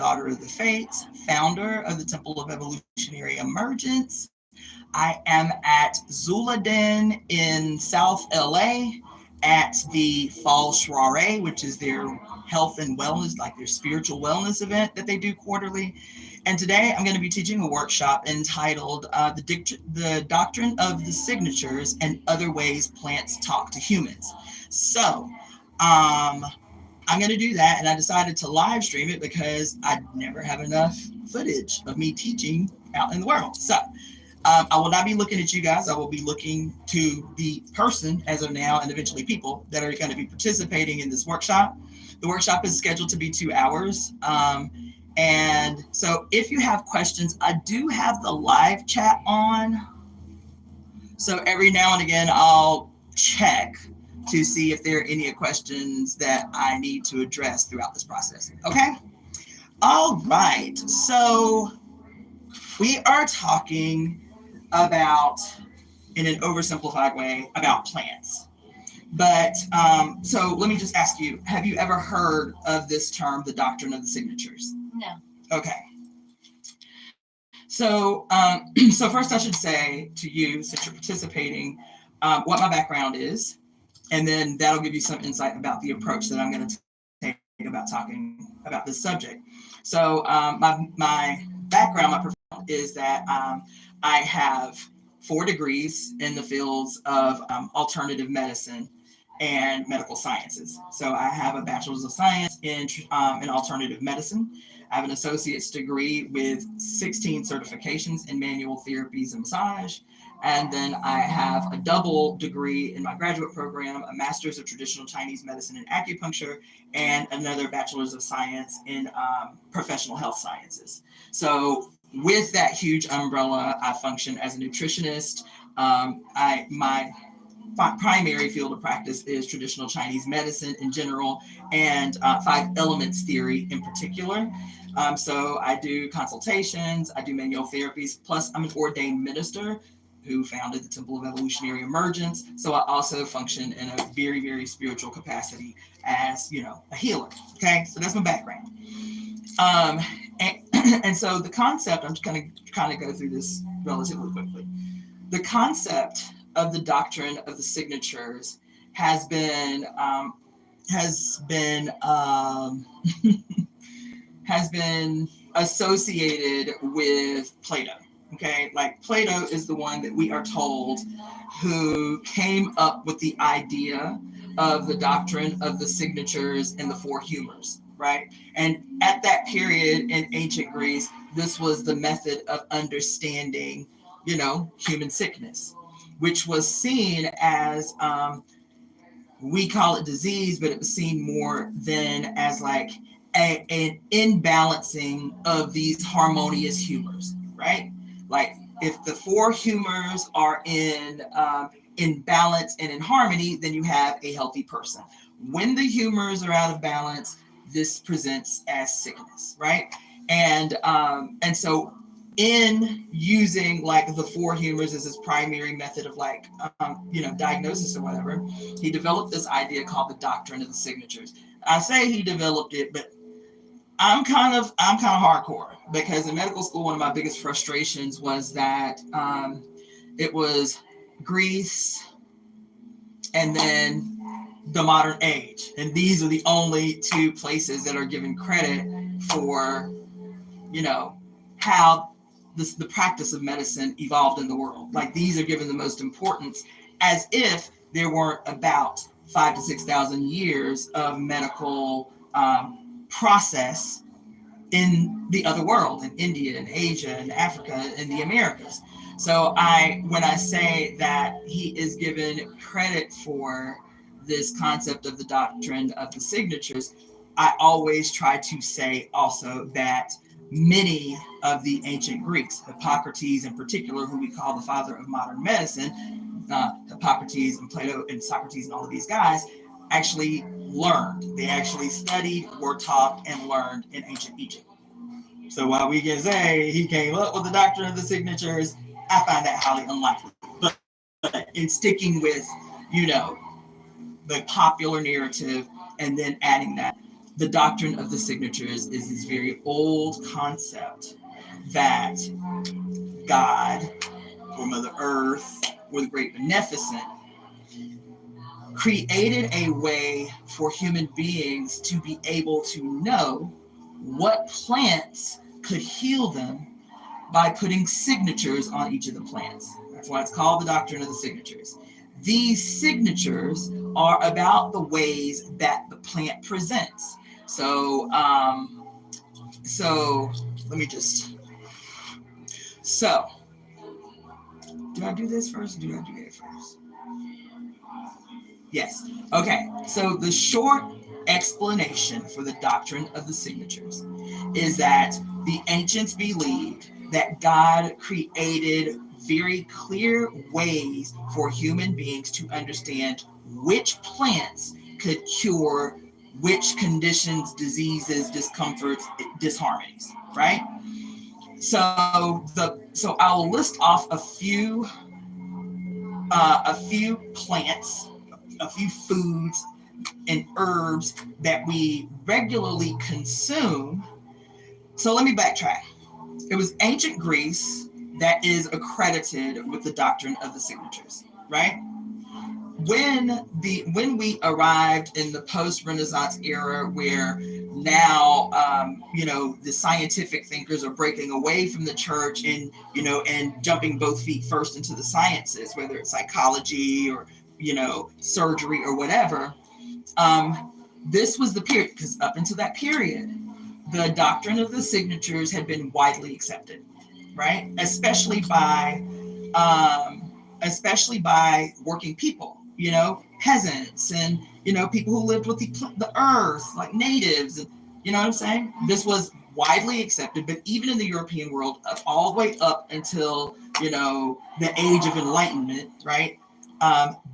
daughter of the Fates, founder of the Temple of Evolutionary Emergence. I am at Zuladen in South LA at the Fall Soiree, which is their health and wellness, like their spiritual wellness event that they do quarterly. And today I'm going to be teaching a workshop entitled the Doctrine of the Signatures and Other Ways Plants Talk to Humans. So, I'm going to do that, and I decided to live stream it because I never have enough footage of me teaching out in the world. So, I will not be looking at you guys. I will be looking to the person as of now and eventually people that are going to be participating in this workshop. The workshop is scheduled to be 2 hours. And so if you have questions, I do have the live chat on. So every now and again, I'll check to see if there are any questions that I need to address throughout this process. Okay? All right. So we are talking about, in an oversimplified way, about plants. But so let me just ask you, have you ever heard of this term, the doctrine of the signatures? No. Okay. So, so first I should say to you, since you're participating, what my background is, and then that'll give you some insight about the approach that I'm going to take about talking about this subject. So my background, my profession is that I have 4 degrees in the fields of alternative medicine and medical sciences. So I have a bachelor's of science in alternative medicine. I have an associate's degree with 16 certifications in manual therapies and massage. And then I have a double degree in my graduate program, a master's of traditional Chinese medicine and acupuncture, and another bachelor's of science in professional health sciences. So with that huge umbrella, I function as a nutritionist. My primary field of practice is traditional Chinese medicine in general and 5 elements theory in particular. So I do consultations, I do manual therapies, plus I'm an ordained minister who founded the Temple of Evolutionary Emergence. So I also function in a very, very spiritual capacity as, a healer. Okay, so that's my background. And so the concept, I'm just going to kind of go through this relatively quickly. The concept of the doctrine of the signatures has been associated with Plato. Okay, like Plato is the one that we are told who came up with the idea of the doctrine of the signatures and the 4 humors, right? And at that period in ancient Greece, this was the method of understanding, human sickness, which was seen as, we call it disease, but it was seen more than as like an imbalancing of these harmonious humors, right? Like if the 4 humors are in balance and in harmony, then you have a healthy person. When the humors are out of balance, this presents as sickness, right? And so in using like the 4 humors as his primary method of like diagnosis or whatever, he developed this idea called the doctrine of the signatures. I say he developed it, but I'm kind of hardcore, because in medical school, one of my biggest frustrations was that it was Greece and then the modern age. And these are the only 2 places that are given credit for, how the practice of medicine evolved in the world. Like these are given the most importance, as if there weren't about 5,000 to 6,000 years of medical process in the other world, in India and Asia and Africa and the Americas. So when I say that he is given credit for this concept of the doctrine of the signatures, I always try to say also that many of the ancient Greeks, Hippocrates in particular, who we call the father of modern medicine, Hippocrates and Plato and Socrates and all of these guys, actually learned. They actually studied, were taught, and learned in ancient Egypt. So while we can say he came up with the doctrine of the signatures, I find that highly unlikely. But in sticking with, the popular narrative and then adding that the doctrine of the signatures is this very old concept that God or Mother Earth or the Great Beneficent created a way for human beings to be able to know what plants could heal them by putting signatures on each of the plants. That's why it's called the doctrine of the signatures. These signatures are about the ways that the plant presents. So let me just, so do I do this first? Or do I do it first? Yes. Okay. So the short explanation for the doctrine of the signatures is that the ancients believed that God created very clear ways for human beings to understand which plants could cure which conditions, diseases, discomforts, disharmonies, right? So I'll list off a few plants, a few foods and herbs that we regularly consume. So let me backtrack. It was ancient Greece that is accredited with the doctrine of the signatures, right? When we arrived in the post-Renaissance era, where now the scientific thinkers are breaking away from the church and and jumping both feet first into the sciences, whether it's psychology or surgery or whatever. This was the period, because up until that period, the doctrine of the signatures had been widely accepted, right? Especially by working people, peasants and people who lived with the earth, like natives, and you know what I'm saying? This was widely accepted, but even in the European world, all the way up until the Age of Enlightenment, right?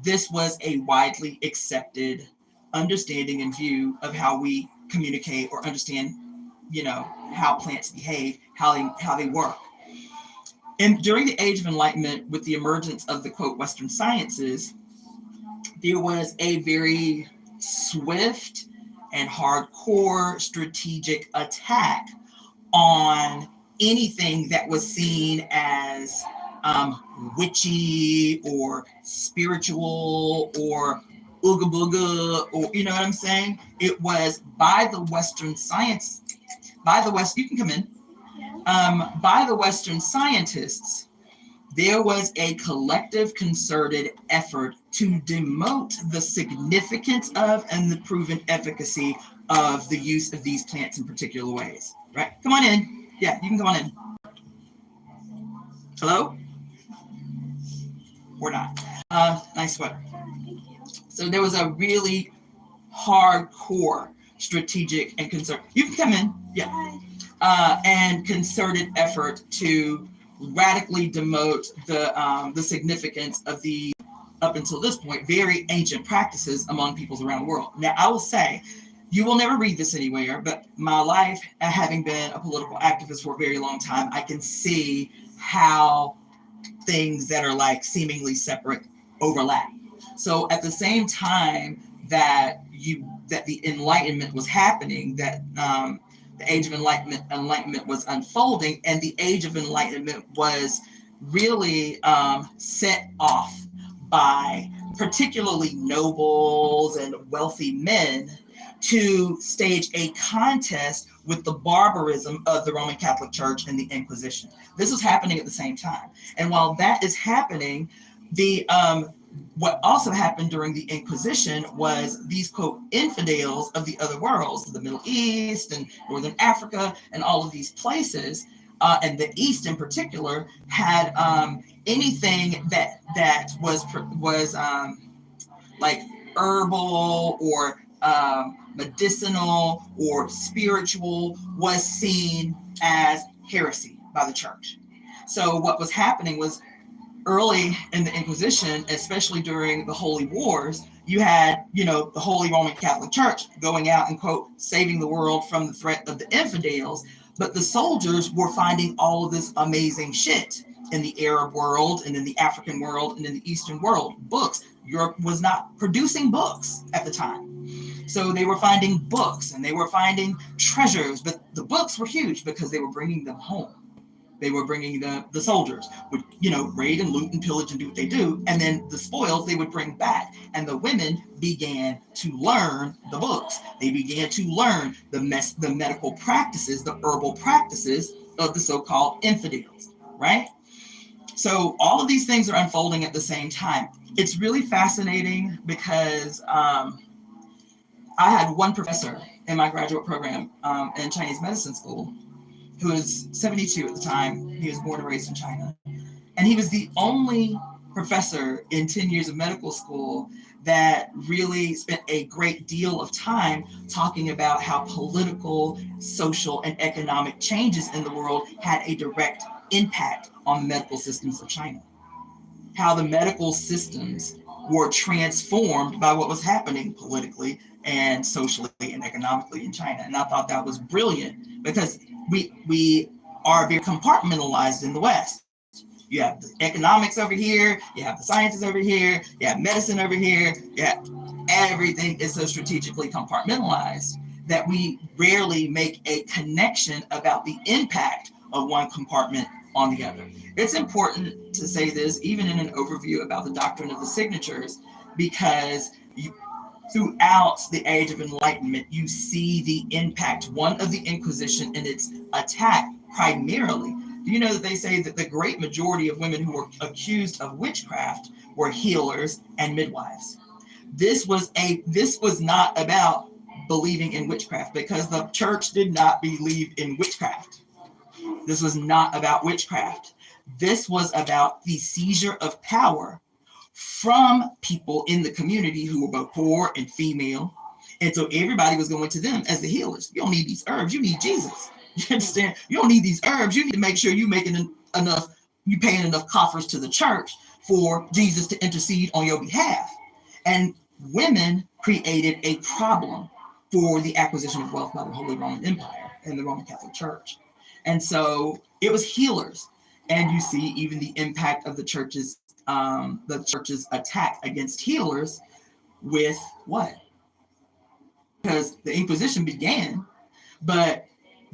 This was a widely accepted understanding and view of how we communicate or understand, how plants behave, how they work. And during the Age of Enlightenment, with the emergence of the quote Western sciences, there was a very swift and hardcore strategic attack on anything that was seen as witchy or spiritual or ooga booga, or you know what I'm saying? It was by the Western science, you can come in, by the Western scientists, there was a collective concerted effort to demote the significance of and the proven efficacy of the use of these plants in particular ways, right? Come on in. Yeah, you can come on in. Hello? Or not. Nice sweater. So there was a really hardcore strategic and concern. You can come in. Yeah. And concerted effort to radically demote the significance of the, up until this point, very ancient practices among peoples around the world. Now, I will say, you will never read this anywhere, but my life, having been a political activist for a very long time, I can see how things that are like seemingly separate overlap. So at the same time that the Enlightenment was happening, that the Age of Enlightenment was unfolding, and the Age of Enlightenment was really set off by particularly nobles and wealthy men to stage a contest with the barbarism of the Roman Catholic Church and the Inquisition. This was happening at the same time. And while that is happening, what also happened during the Inquisition was these, quote, infidels of the other worlds, the Middle East and Northern Africa and all of these places, and the East in particular, had anything that was like herbal or medicinal or spiritual was seen as heresy by the church. So what was happening was, early in the Inquisition, especially during the Holy Wars, you had, the Holy Roman Catholic Church going out and, quote, saving the world from the threat of the infidels. But the soldiers were finding all of this amazing shit in the Arab world and in the African world and in the Eastern world, books. Europe was not producing books at the time. So they were finding books and they were finding treasures, but the books were huge because they were bringing them home. They were bringing the soldiers would, raid and loot and pillage and do what they do. And then the spoils they would bring back. And the women began to learn the books. They began to learn the medical practices, the herbal practices of the so-called infidels, right? So all of these things are unfolding at the same time. It's really fascinating because I had one professor in my graduate program in Chinese medicine school who was 72 at the time. He was born and raised in China. And he was the only professor in 10 years of medical school that really spent a great deal of time talking about how political, social, and economic changes in the world had a direct impact on the medical systems of China. How the medical systems were transformed by what was happening politically and socially and economically in China. And I thought that was brilliant because we are very compartmentalized in the West. You have the economics over here, you have the sciences over here, you have medicine over here, everything is so strategically compartmentalized that we rarely make a connection about the impact of one compartment on the other. It's important to say this, even in an overview about the doctrine of the signatures, because throughout the Age of Enlightenment, you see the impact, one of the Inquisition and its attack primarily. Do you know that they say that the great majority of women who were accused of witchcraft were healers and midwives? This was not about believing in witchcraft, because the church did not believe in witchcraft. This was not about witchcraft. This was about the seizure of power from people in the community who were both poor and female. And so everybody was going to them as the healers. You don't need these herbs. You need Jesus. You understand? You don't need these herbs. You need to make sure you're making enough, you paying enough coffers to the church for Jesus to intercede on your behalf. And women created a problem for the acquisition of wealth by the Holy Roman Empire and the Roman Catholic Church. And so it was healers. And you see even the impact of the church's attack against healers with what? Because the Inquisition began, but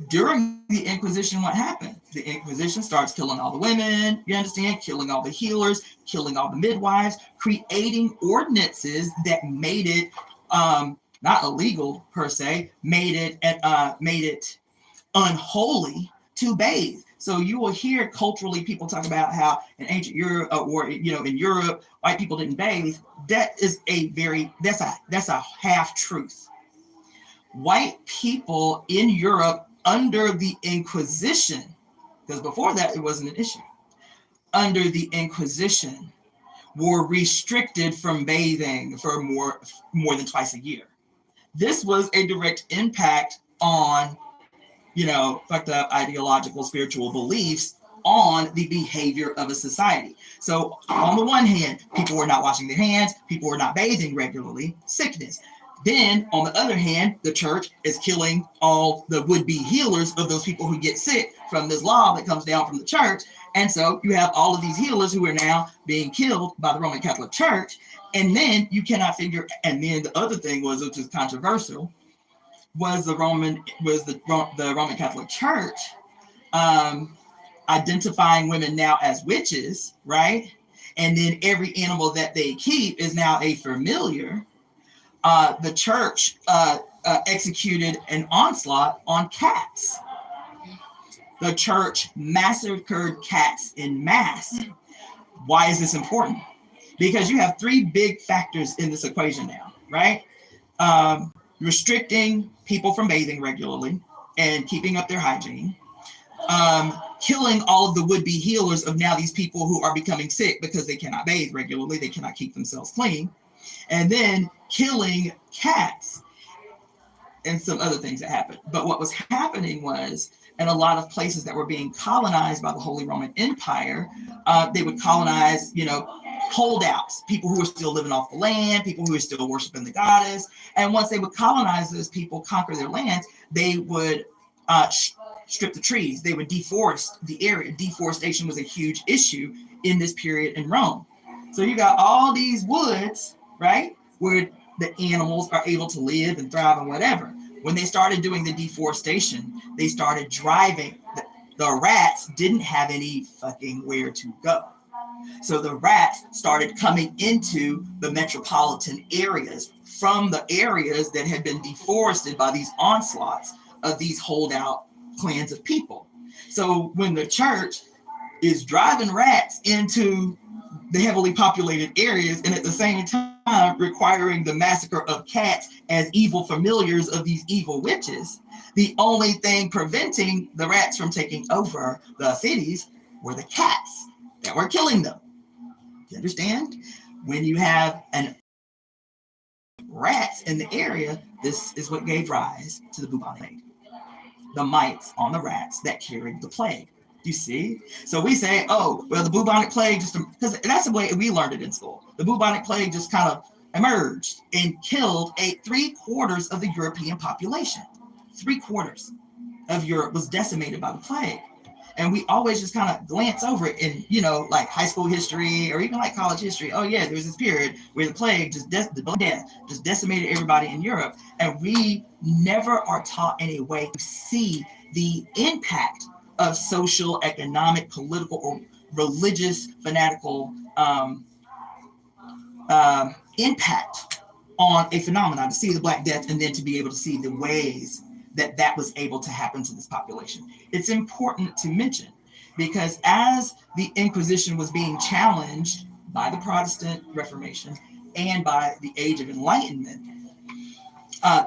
during the Inquisition, what happened? The Inquisition starts killing all the women, you understand, killing all the healers, killing all the midwives, creating ordinances that made it not illegal per se, made it unholy to bathe. So you will hear culturally people talk about how in ancient Europe or in Europe, white people didn't bathe. That's a half truth. White people in Europe under the Inquisition, because before that it wasn't an issue, under the Inquisition were restricted from bathing for more than twice a year. This was a direct impact on fucked up ideological, spiritual beliefs on the behavior of a society. So on the one hand, people were not washing their hands, people were not bathing regularly, sickness. Then on the other hand, the church is killing all the would-be healers of those people who get sick from this law that comes down from the church. And so you have all of these healers who are now being killed by the Roman Catholic Church. And then you cannot figure, and then the other thing was, which is controversial, was the Roman Catholic Church identifying women now as witches, right? And then every animal that they keep is now a familiar. The church executed an onslaught on cats. The church massacred cats in mass. Why is this important? Because you have three big factors in this equation now, right? Restricting people from bathing regularly and keeping up their hygiene, killing all of the would-be healers of now these people who are becoming sick because they cannot bathe regularly, they cannot keep themselves clean, and then killing cats and some other things that happened. But what was happening was, in a lot of places that were being colonized by the Holy Roman Empire, they would colonize, holdouts, people who were still living off the land, people who were still worshiping the goddess. And once they would colonize those people, conquer their lands, they would strip the trees. They would deforest the area. Deforestation was a huge issue in this period in Rome. So you got all these woods, right, where the animals are able to live and thrive and whatever. When they started doing the deforestation, they started driving. The rats didn't have any fucking where to go. So the rats started coming into the metropolitan areas from the areas that had been deforested by these onslaughts of these holdout clans of people. So when the church is driving rats into the heavily populated areas and at the same time requiring the massacre of cats as evil familiars of these evil witches, the only thing preventing the rats from taking over the cities were the cats that were killing them. You understand? When you have an rats in the area, this is what gave rise to the bubonic plague. The mites on the rats that carried the plague. You see? So we say, oh, well, the bubonic plague just, because that's the way we learned it in school. The bubonic plague just kind of emerged and killed 3/4 of the European population. 3/4 of Europe was decimated by the plague. And we always just kind of glance over it in, like high school history or even like college history. Oh yeah, there was this period where the plague just decimated everybody in Europe. And we never are taught in a way to see the impact of social, economic, political, or religious, fanatical impact on a phenomenon, to see the Black Death and then to be able to see the ways that was able to happen to this population. It's important to mention because as the Inquisition was being challenged by the Protestant Reformation and by the Age of Enlightenment,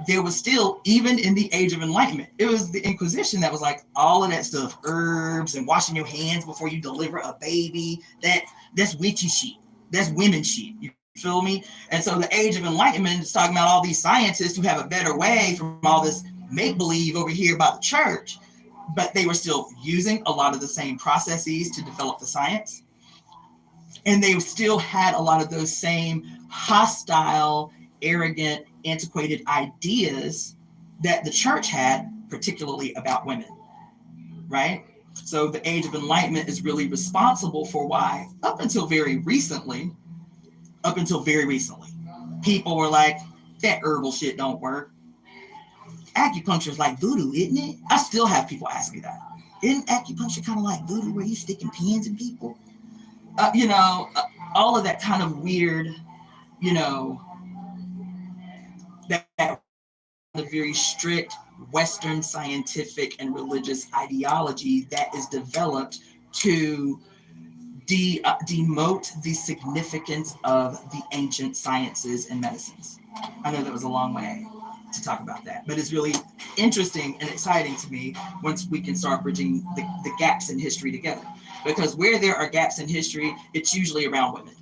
there was still, even in the Age of Enlightenment, it was the Inquisition that was like all of that stuff, herbs and washing your hands before you deliver a baby, that's witchy shit. That's women shit. You feel me? And so the Age of Enlightenment is talking about all these scientists who have a better way from all this make-believe over here by the church, but they were still using a lot of the same processes to develop the science. And they still had a lot of those same hostile, arrogant, antiquated ideas that the church had, particularly about women, right? So the Age of Enlightenment is really responsible for why, up until very recently, people were like, that herbal shit don't work. Acupuncture is like voodoo, isn't it? I still have people ask me that. Isn't acupuncture kind of like voodoo where you sticking pins in people? All of that kind of weird, that the very strict Western scientific and religious ideology that is developed to demote the significance of the ancient sciences and medicines. I know that was a long way to talk about that, but it's really interesting and exciting to me once we can start bridging the gaps in history together, because where there are gaps in history, it's usually around women.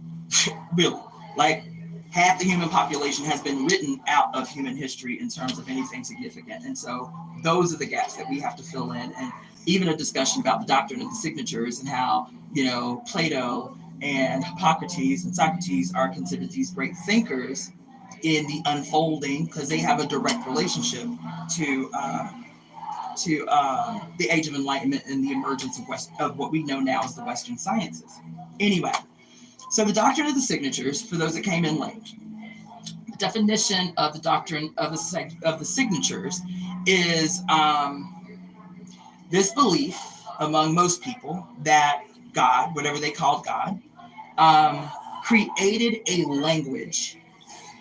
Really, like half the human population has been written out of human history in terms of anything significant, and so those are the gaps that we have to fill in. And even a discussion about the doctrine of the signatures and how Plato and Hippocrates and Socrates are considered these great thinkers in the unfolding, because they have a direct relationship to the Age of Enlightenment and the emergence of what we know now as the Western sciences. Anyway, so the doctrine of the signatures, for those that came in late, the definition of the doctrine of the signatures is this belief among most people that God, whatever they called God, created a language,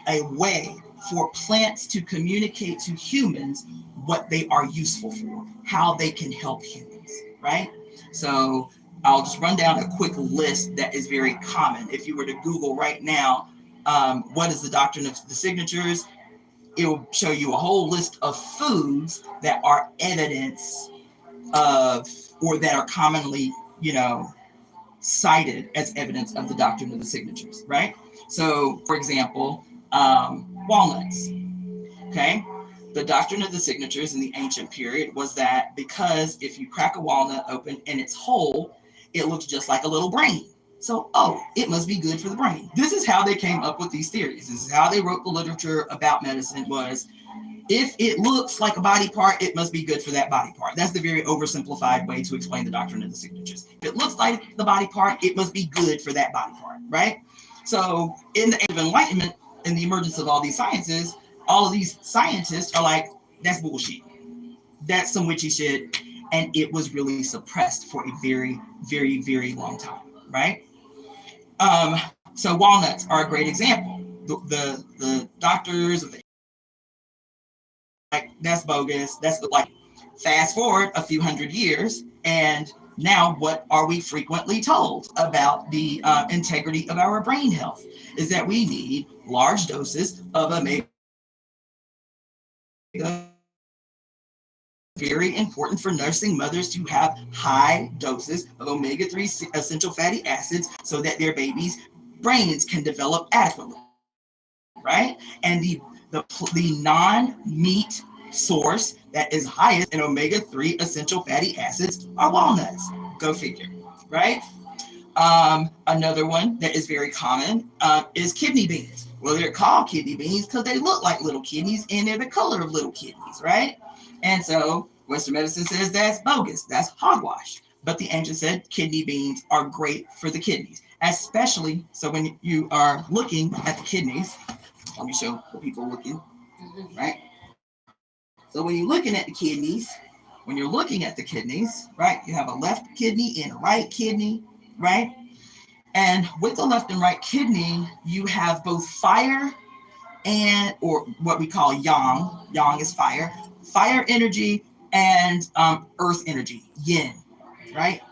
a way for plants to communicate to humans what they are useful for, how they can help humans, right? So I'll just run down a quick list that is very common. If you were to Google right now, what is the doctrine of the signatures? It will show you a whole list of foods that are evidence of, or that are commonly, cited as evidence of the doctrine of the signatures, right? So, for example, walnuts, okay? The doctrine of the signatures in the ancient period was that because if you crack a walnut open and it's whole, it looks just like a little brain. So, it must be good for the brain. This is how they came up with these theories. This is how they wrote the literature about medicine was, if it looks like a body part, it must be good for that body part. That's the very oversimplified way to explain the doctrine of the signatures. If it looks like the body part, it must be good for that body part, right? So in the Age of Enlightenment, and the emergence of all these sciences, all of these scientists are like, that's bullshit. That's some witchy shit. And it was really suppressed for a very, very, very long time, right? So walnuts are a great example. The doctors of the, like, that's bogus. That's like, fast forward a few hundred years, and now what are we frequently told about the integrity of our brain health? Is that we need large doses of omega. Very important for nursing mothers to have high doses of omega-3 essential fatty acids so that their babies' brains can develop adequately, right? And the non-meat source that is highest in omega-3 essential fatty acids are walnuts. Go figure, right? Another one that is very common is kidney beans. Well, they're called kidney beans because they look like little kidneys and they're the color of little kidneys, right? And so Western medicine says that's bogus, that's hogwash. But the ancients said kidney beans are great for the kidneys, especially so when you are looking at the kidneys. Let me show the people looking, right? So when you're looking at the kidneys, right, you have a left kidney and a right kidney, right? And with the left and right kidney, you have both fire and, or what we call yang. Yang is fire energy, and earth energy, yin, right?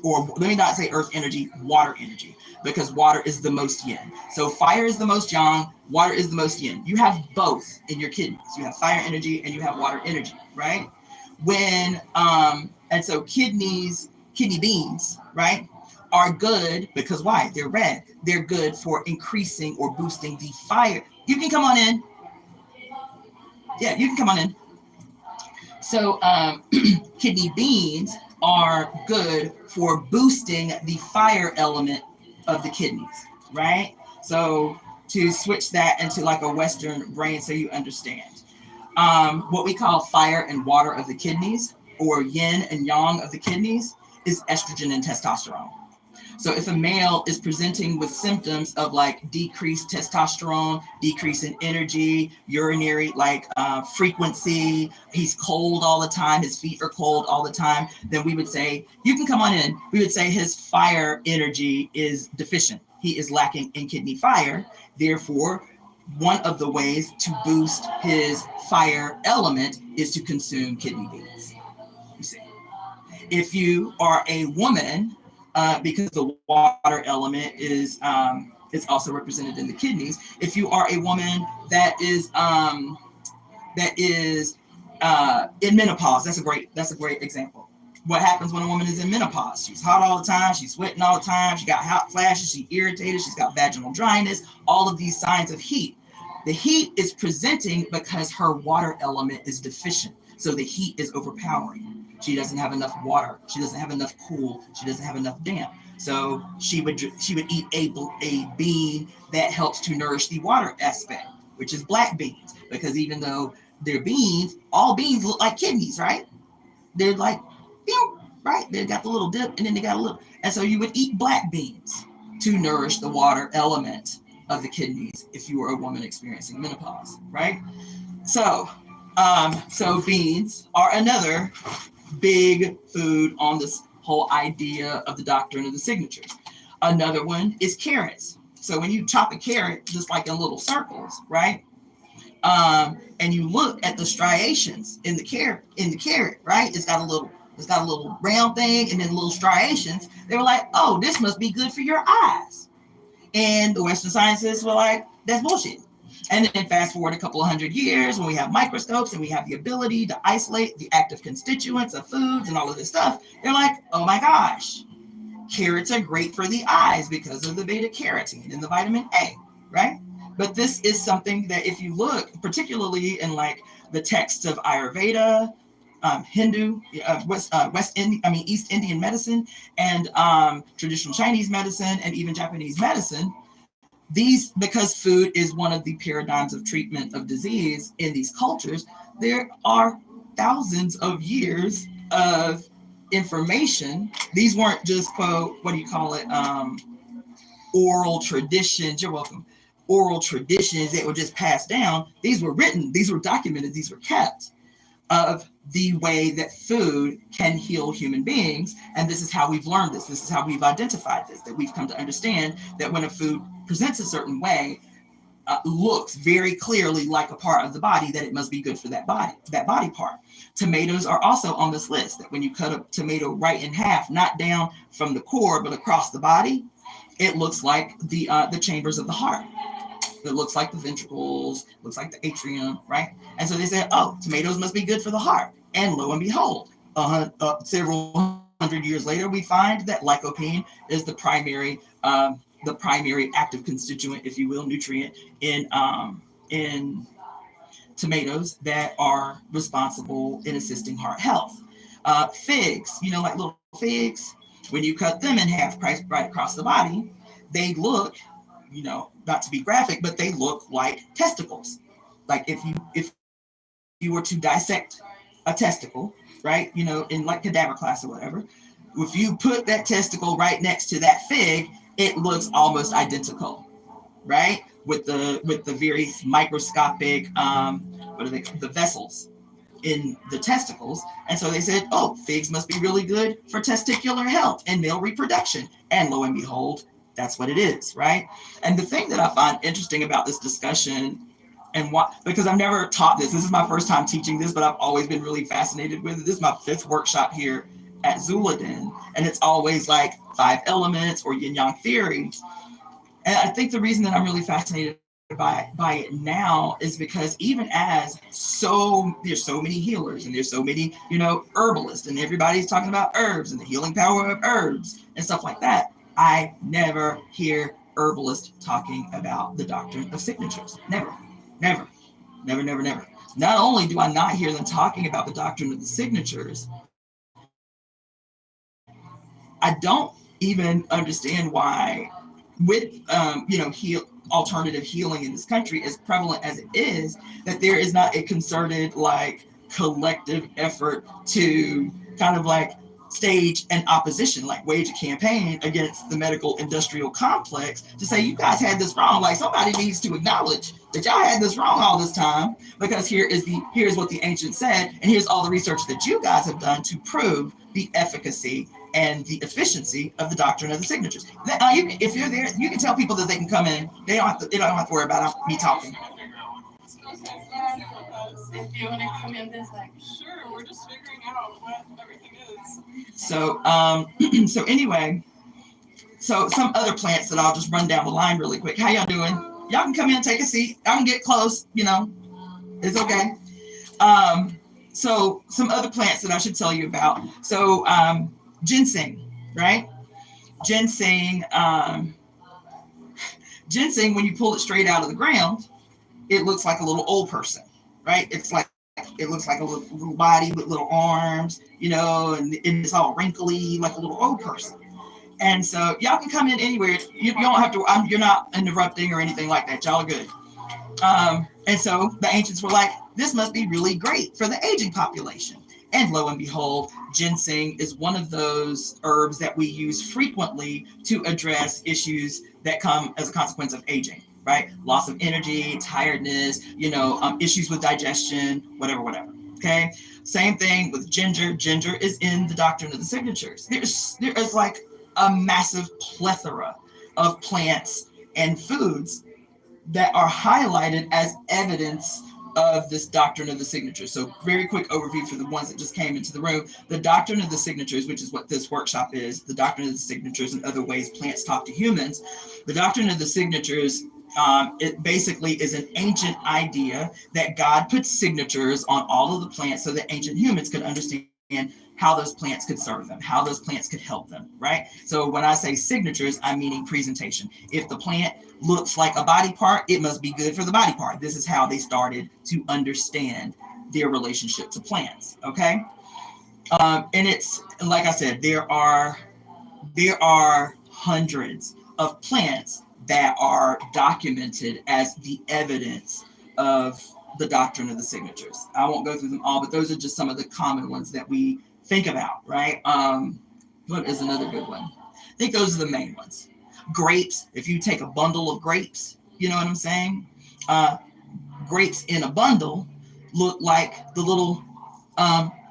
Or let me not say earth energy, water energy, because water is the most yin. So fire is the most yang, water is the most yin. You have both in your kidneys. You have fire energy and you have water energy, right? And so kidney beans, right, are good because why? They're red. They're good for increasing or boosting the fire. You can come on in. Yeah, you can come on in. So kidney beans are good for boosting the fire element of the kidneys, right? So to switch that into like a Western brain so you understand. What we call fire and water of the kidneys, or yin and yang of the kidneys, is estrogen and testosterone. So if a male is presenting with symptoms of like decreased testosterone, decrease in energy, urinary frequency, he's cold all the time, his feet are cold all the time, then we would say, you can come on in. We would say his fire energy is deficient. He is lacking in kidney fire. Therefore, one of the ways to boost his fire element is to consume kidney beans. You see, if you are a woman, because the water element is also represented in the kidneys. If you are a woman that is in menopause, that's a great example. What happens when a woman is in menopause? She's hot all the time, she's sweating all the time, she got hot flashes, she's irritated, she's got vaginal dryness, all of these signs of heat. The heat is presenting because her water element is deficient, so the heat is overpowering. She doesn't have enough water. She doesn't have enough cool. She doesn't have enough damp. So she would eat a bean that helps to nourish the water aspect, which is black beans. Because even though they're beans, all beans look like kidneys, right? They're like, right? They've got the little dip, and then they got a little. And so you would eat black beans to nourish the water element of the kidneys if you were a woman experiencing menopause, right? So beans are another big food on this whole idea of the doctrine of the signatures. Another one is carrots. So when you chop a carrot just like in little circles, right? And you look at the striations in the carrot, right? It's got a little round thing and then little striations. They were like, oh, this must be good for your eyes. And the Western scientists were like, that's bullshit. And then fast forward a couple of hundred years when we have microscopes and we have the ability to isolate the active constituents of foods and all of this stuff. They're like, oh my gosh, carrots are great for the eyes because of the beta carotene and the vitamin A, right? But this is something that if you look, particularly in like the texts of Ayurveda, Hindu, East Indian medicine, and traditional Chinese medicine, and even Japanese medicine, because food is one of the paradigms of treatment of disease in these cultures, there are thousands of years of information. These weren't just, quote, what do you call it, oral traditions. You're welcome. oral traditions that were just passed down. These were written, these were documented, these were kept, of the way that food can heal human beings. And this is how we've learned this. This is how we've identified this, that we've come to understand that when a food presents a certain way, looks very clearly like a part of the body, that it must be good for that body part. Tomatoes are also on this list, that when you cut a tomato right in half, not down from the core, but across the body, it looks like the chambers of the heart. It looks like the ventricles, looks like the atrium, right? And so they said, oh, tomatoes must be good for the heart. And lo and behold, several hundred years later, we find that lycopene is the primary active constituent, if you will, nutrient in tomatoes that are responsible in assisting heart health. Figs, like little figs, when you cut them in half right across the body, they look, not to be graphic, but they look like testicles. Like if you were to dissect a testicle, right, in like cadaver class or whatever, if you put that testicle right next to that fig, it looks almost identical, right? With the very microscopic, the vessels in the testicles. And so they said, oh, figs must be really good for testicular health and male reproduction. And lo and behold, that's what it is, right? And the thing that I find interesting about this discussion, and because I've never taught this is my first time teaching this, but I've always been really fascinated with it. This is my 5th workshop here at Zuladen, and it's always like 5 elements or yin yang theory. And I think the reason that I'm really fascinated by it now is because even as there's so many healers and there's so many, herbalists, and everybody's talking about herbs and the healing power of herbs and stuff like that, I never hear herbalists talking about the doctrine of signatures. Never. Not only do I not hear them talking about the doctrine of the signatures, I don't even understand why, with alternative healing in this country, as prevalent as it is, that there is not a concerted, like, collective effort to kind of like stage an opposition, like wage a campaign against the medical industrial complex to say, you guys had this wrong. Like, somebody needs to acknowledge that y'all had this wrong all this time, because here's what the ancients said, and here's all the research that you guys have done to prove the efficacy and the efficiency of the doctrine of the signatures. If you're there, you can tell people that they can come in. They don't have to worry about me talking. If you want to come in this, like, sure, we're just figuring out what everything is. So anyway, so some other plants that I'll just run down the line really quick. How y'all doing? Y'all can come in, take a seat. I can get close, it's okay. So some other plants that I should tell you about. So ginseng, right? Ginseng, when you pull it straight out of the ground, it looks like a little old person, right? It looks like a little body with little arms, and it's all wrinkly, like a little old person. And so y'all can come in anywhere. You don't have to, you're not interrupting or anything like that. Y'all are good. And so the ancients were like, this must be really great for the aging population. And lo and behold, ginseng is one of those herbs that we use frequently to address issues that come as a consequence of aging, right? Loss of energy, tiredness, issues with digestion, whatever. Okay. Same thing with ginger. Ginger is in the doctrine of the signatures. There is like a massive plethora of plants and foods that are highlighted as evidence of this doctrine of the signatures. So very quick overview for the ones that just came into the room. The doctrine of the signatures, which is what this workshop is, the doctrine of the signatures and other ways plants talk to humans. The doctrine of the signatures, it basically is an ancient idea that God put signatures on all of the plants so that ancient humans could understand how those plants could serve them, how those plants could help them, right? So when I say signatures, I'm meaning presentation. If the plant looks like a body part, it must be good for the body part. This is how they started to understand their relationship to plants, okay? And it's, like I said, there are hundreds of plants that are documented as the evidence of the doctrine of the signatures. I won't go through them all, but those are just some of the common ones that we think about, right? What is another good one? I think those are the main ones. Grapes, if you take a bundle of grapes, You know what I'm saying? Grapes in a bundle look like the little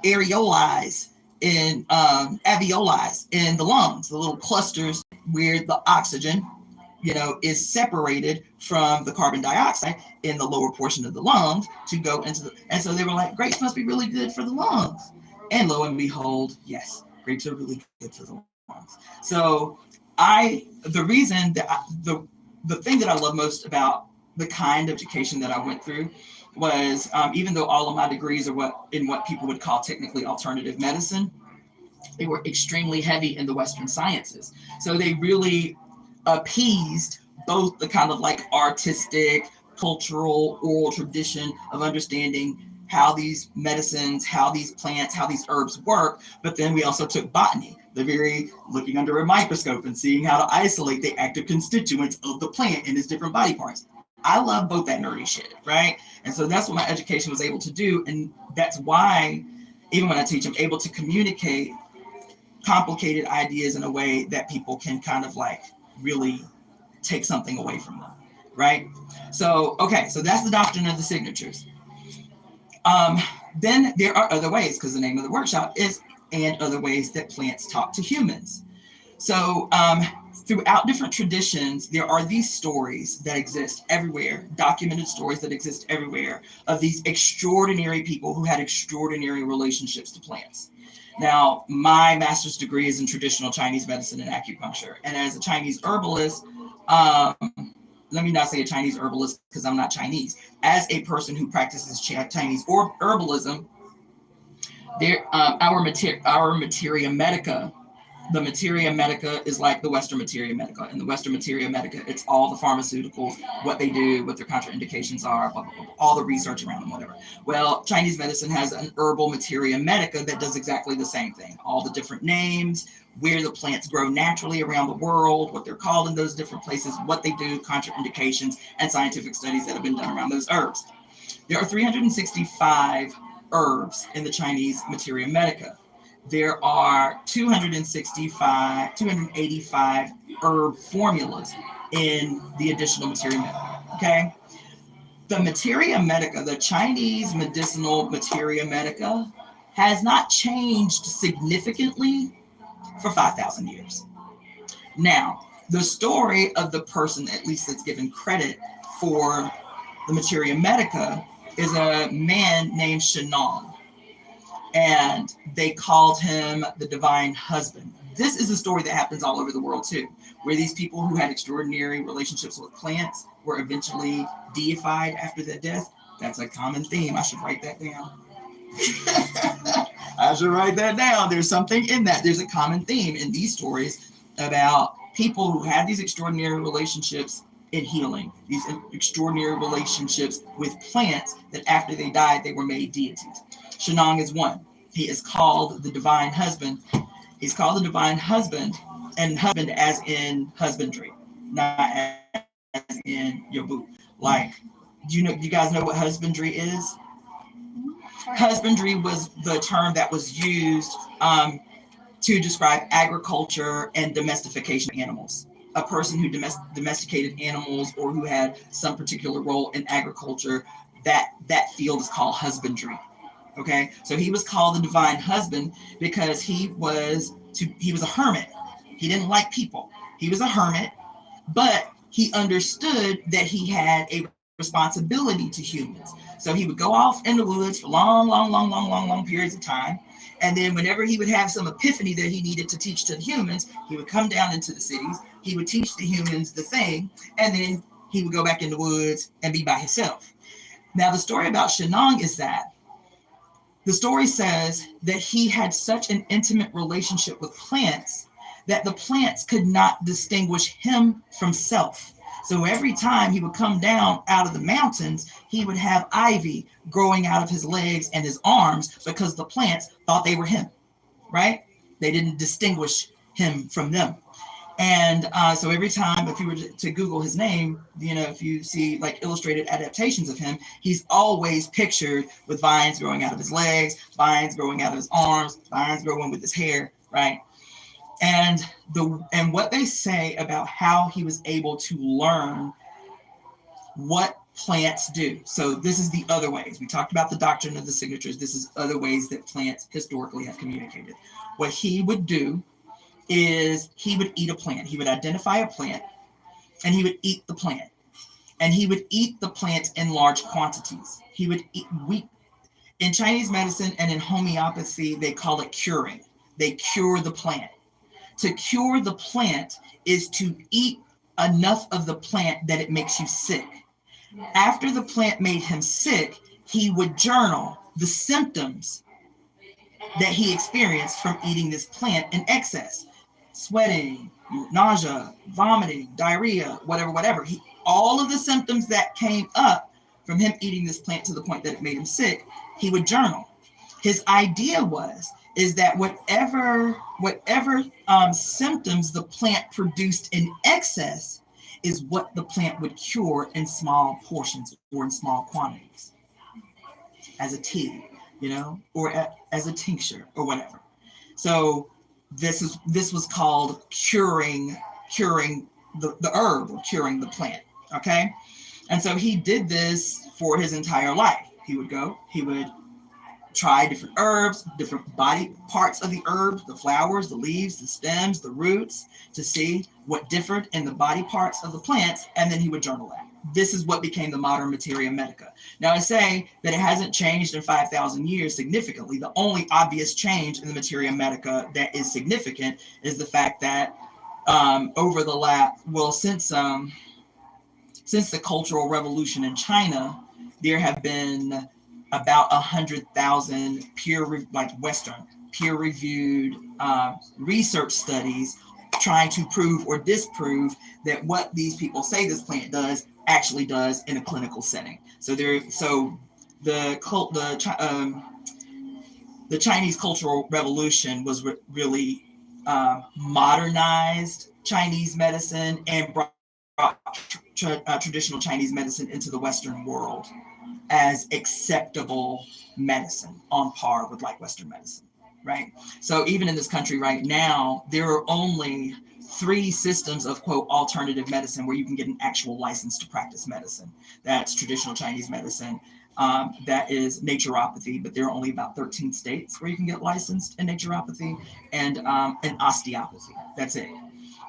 areoles in alveoli in the lungs, the little clusters where the oxygen, is separated from the carbon dioxide in the lower portion of the lungs to go into the. And so they were like, grapes must be really good for the lungs. And lo and behold, yes, grapes are really good for the lungs. So the reason that the thing that I love most about the kind of education that I went through was even though all of my degrees are what people would call technically alternative medicine, they were extremely heavy in the Western sciences. So they really appeased both the kind of like artistic, cultural, oral tradition of understanding how these medicines, how these plants, how these herbs work. But then we also took botany, the very looking under a microscope and seeing how to isolate the active constituents of the plant and its different body parts. I love both that nerdy shit, right? And so that's what my education was able to do. And that's why, even when I teach, I'm able to communicate complicated ideas in a way that people can kind of like really take something away from them, right? So, okay, so that's the doctrine of the signatures. Then there are other ways, because the name of the workshop is and other ways that plants talk to humans. So throughout different traditions, there are these stories that exist everywhere, documented stories that exist everywhere of these extraordinary people who had extraordinary relationships to plants. Now, my master's degree is in traditional Chinese medicine and acupuncture. And as a Chinese herbalist, let me not say a Chinese herbalist because I'm not Chinese. As a person who practices Chinese or herbalism, our materia medica, the materia medica is like the Western materia medica. In the Western materia medica, it's all the pharmaceuticals, what they do, what their contraindications are, blah, blah, blah, blah, all the research around them, whatever. Well, Chinese medicine has an herbal materia medica that does exactly the same thing. All the different names, where the plants grow naturally around the world, what they're called in those different places, what they do, contraindications, and scientific studies that have been done around those herbs. There are 365 herbs in the Chinese materia medica. There are 285 herb formulas in the additional materia medica, okay? The materia medica, the Chinese medicinal materia medica, has not changed significantly for 5,000 years. Now, the story of the person, at least that's given credit for the materia medica, is a man named Shenong. And they called him the divine husband. This is a story that happens all over the world too, where these people who had extraordinary relationships with plants were eventually deified after their death. That's a common theme. I should write that down. I should write that down. There's something in that. There's a common theme in these stories about people who had these extraordinary relationships in healing, these extraordinary relationships with plants that after they died, they were made deities. Shenong is one. He is called the divine husband. He's called the divine husband, and husband as in husbandry, not as in your boo. Like, you guys know what husbandry is? Husbandry was the term that was used to describe agriculture and domestication of animals. A person who domesticated animals or who had some particular role in agriculture, that field is called husbandry. Okay, so he was called the divine husband because he was a hermit. He didn't like people. He was a hermit, but he understood that he had a responsibility to humans. So he would go off in the woods for long periods of time. And then whenever he would have some epiphany that he needed to teach to the humans, he would come down into the cities. He would teach the humans the thing, and then he would go back in the woods and be by himself. Now, the story about Shenong is that the story says that he had such an intimate relationship with plants that the plants could not distinguish him from self. So every time he would come down out of the mountains, he would have ivy growing out of his legs and his arms because the plants thought they were him, right? They didn't distinguish him from them. And so every time, if you were to Google his name, if you see like illustrated adaptations of him, he's always pictured with vines growing out of his legs, vines growing out of his arms, vines growing with his hair, right? And what they say about how he was able to learn what plants do. So this is the other ways. We talked about the doctrine of the signatures. This is other ways that plants historically have communicated. What he would do is he would eat a plant. He would identify a plant and he would eat the plant. And he would eat the plant in large quantities. He would eat wheat. In Chinese medicine and in homeopathy, they call it curing. They cure the plant. To cure the plant is to eat enough of the plant that it makes you sick. After the plant made him sick, he would journal the symptoms that he experienced from eating this plant in excess. Sweating, nausea, vomiting, diarrhea, whatever. All of the symptoms that came up from him eating this plant to the point that it made him sick, he would journal. His idea is that whatever symptoms the plant produced in excess is what the plant would cure in small portions or in small quantities, as a tea, or as a tincture or whatever. So this was called curing the herb, or curing the plant. Okay, and so he did this for his entire life. He would try different herbs, different body parts of the herb, the flowers, the leaves, the stems, the roots, to see what differed in the body parts of the plants, and then he would journal that. This is what became the modern materia medica. Now, I say that it hasn't changed in 5,000 years significantly. The only obvious change in the materia medica that is significant is the fact that since the Cultural Revolution in China, there have been about 100,000 Western peer-reviewed research studies trying to prove or disprove that what these people say this plant does actually does in a clinical setting. So the Chinese Cultural Revolution was really modernized Chinese medicine and brought traditional Chinese medicine into the Western world as acceptable medicine, on par with Western medicine, right? So even in this country right now, there are only 3 systems of, quote, alternative medicine where you can get an actual license to practice medicine. That's traditional Chinese medicine. That is naturopathy, but there are only about 13 states where you can get licensed in naturopathy, and osteopathy. That's it.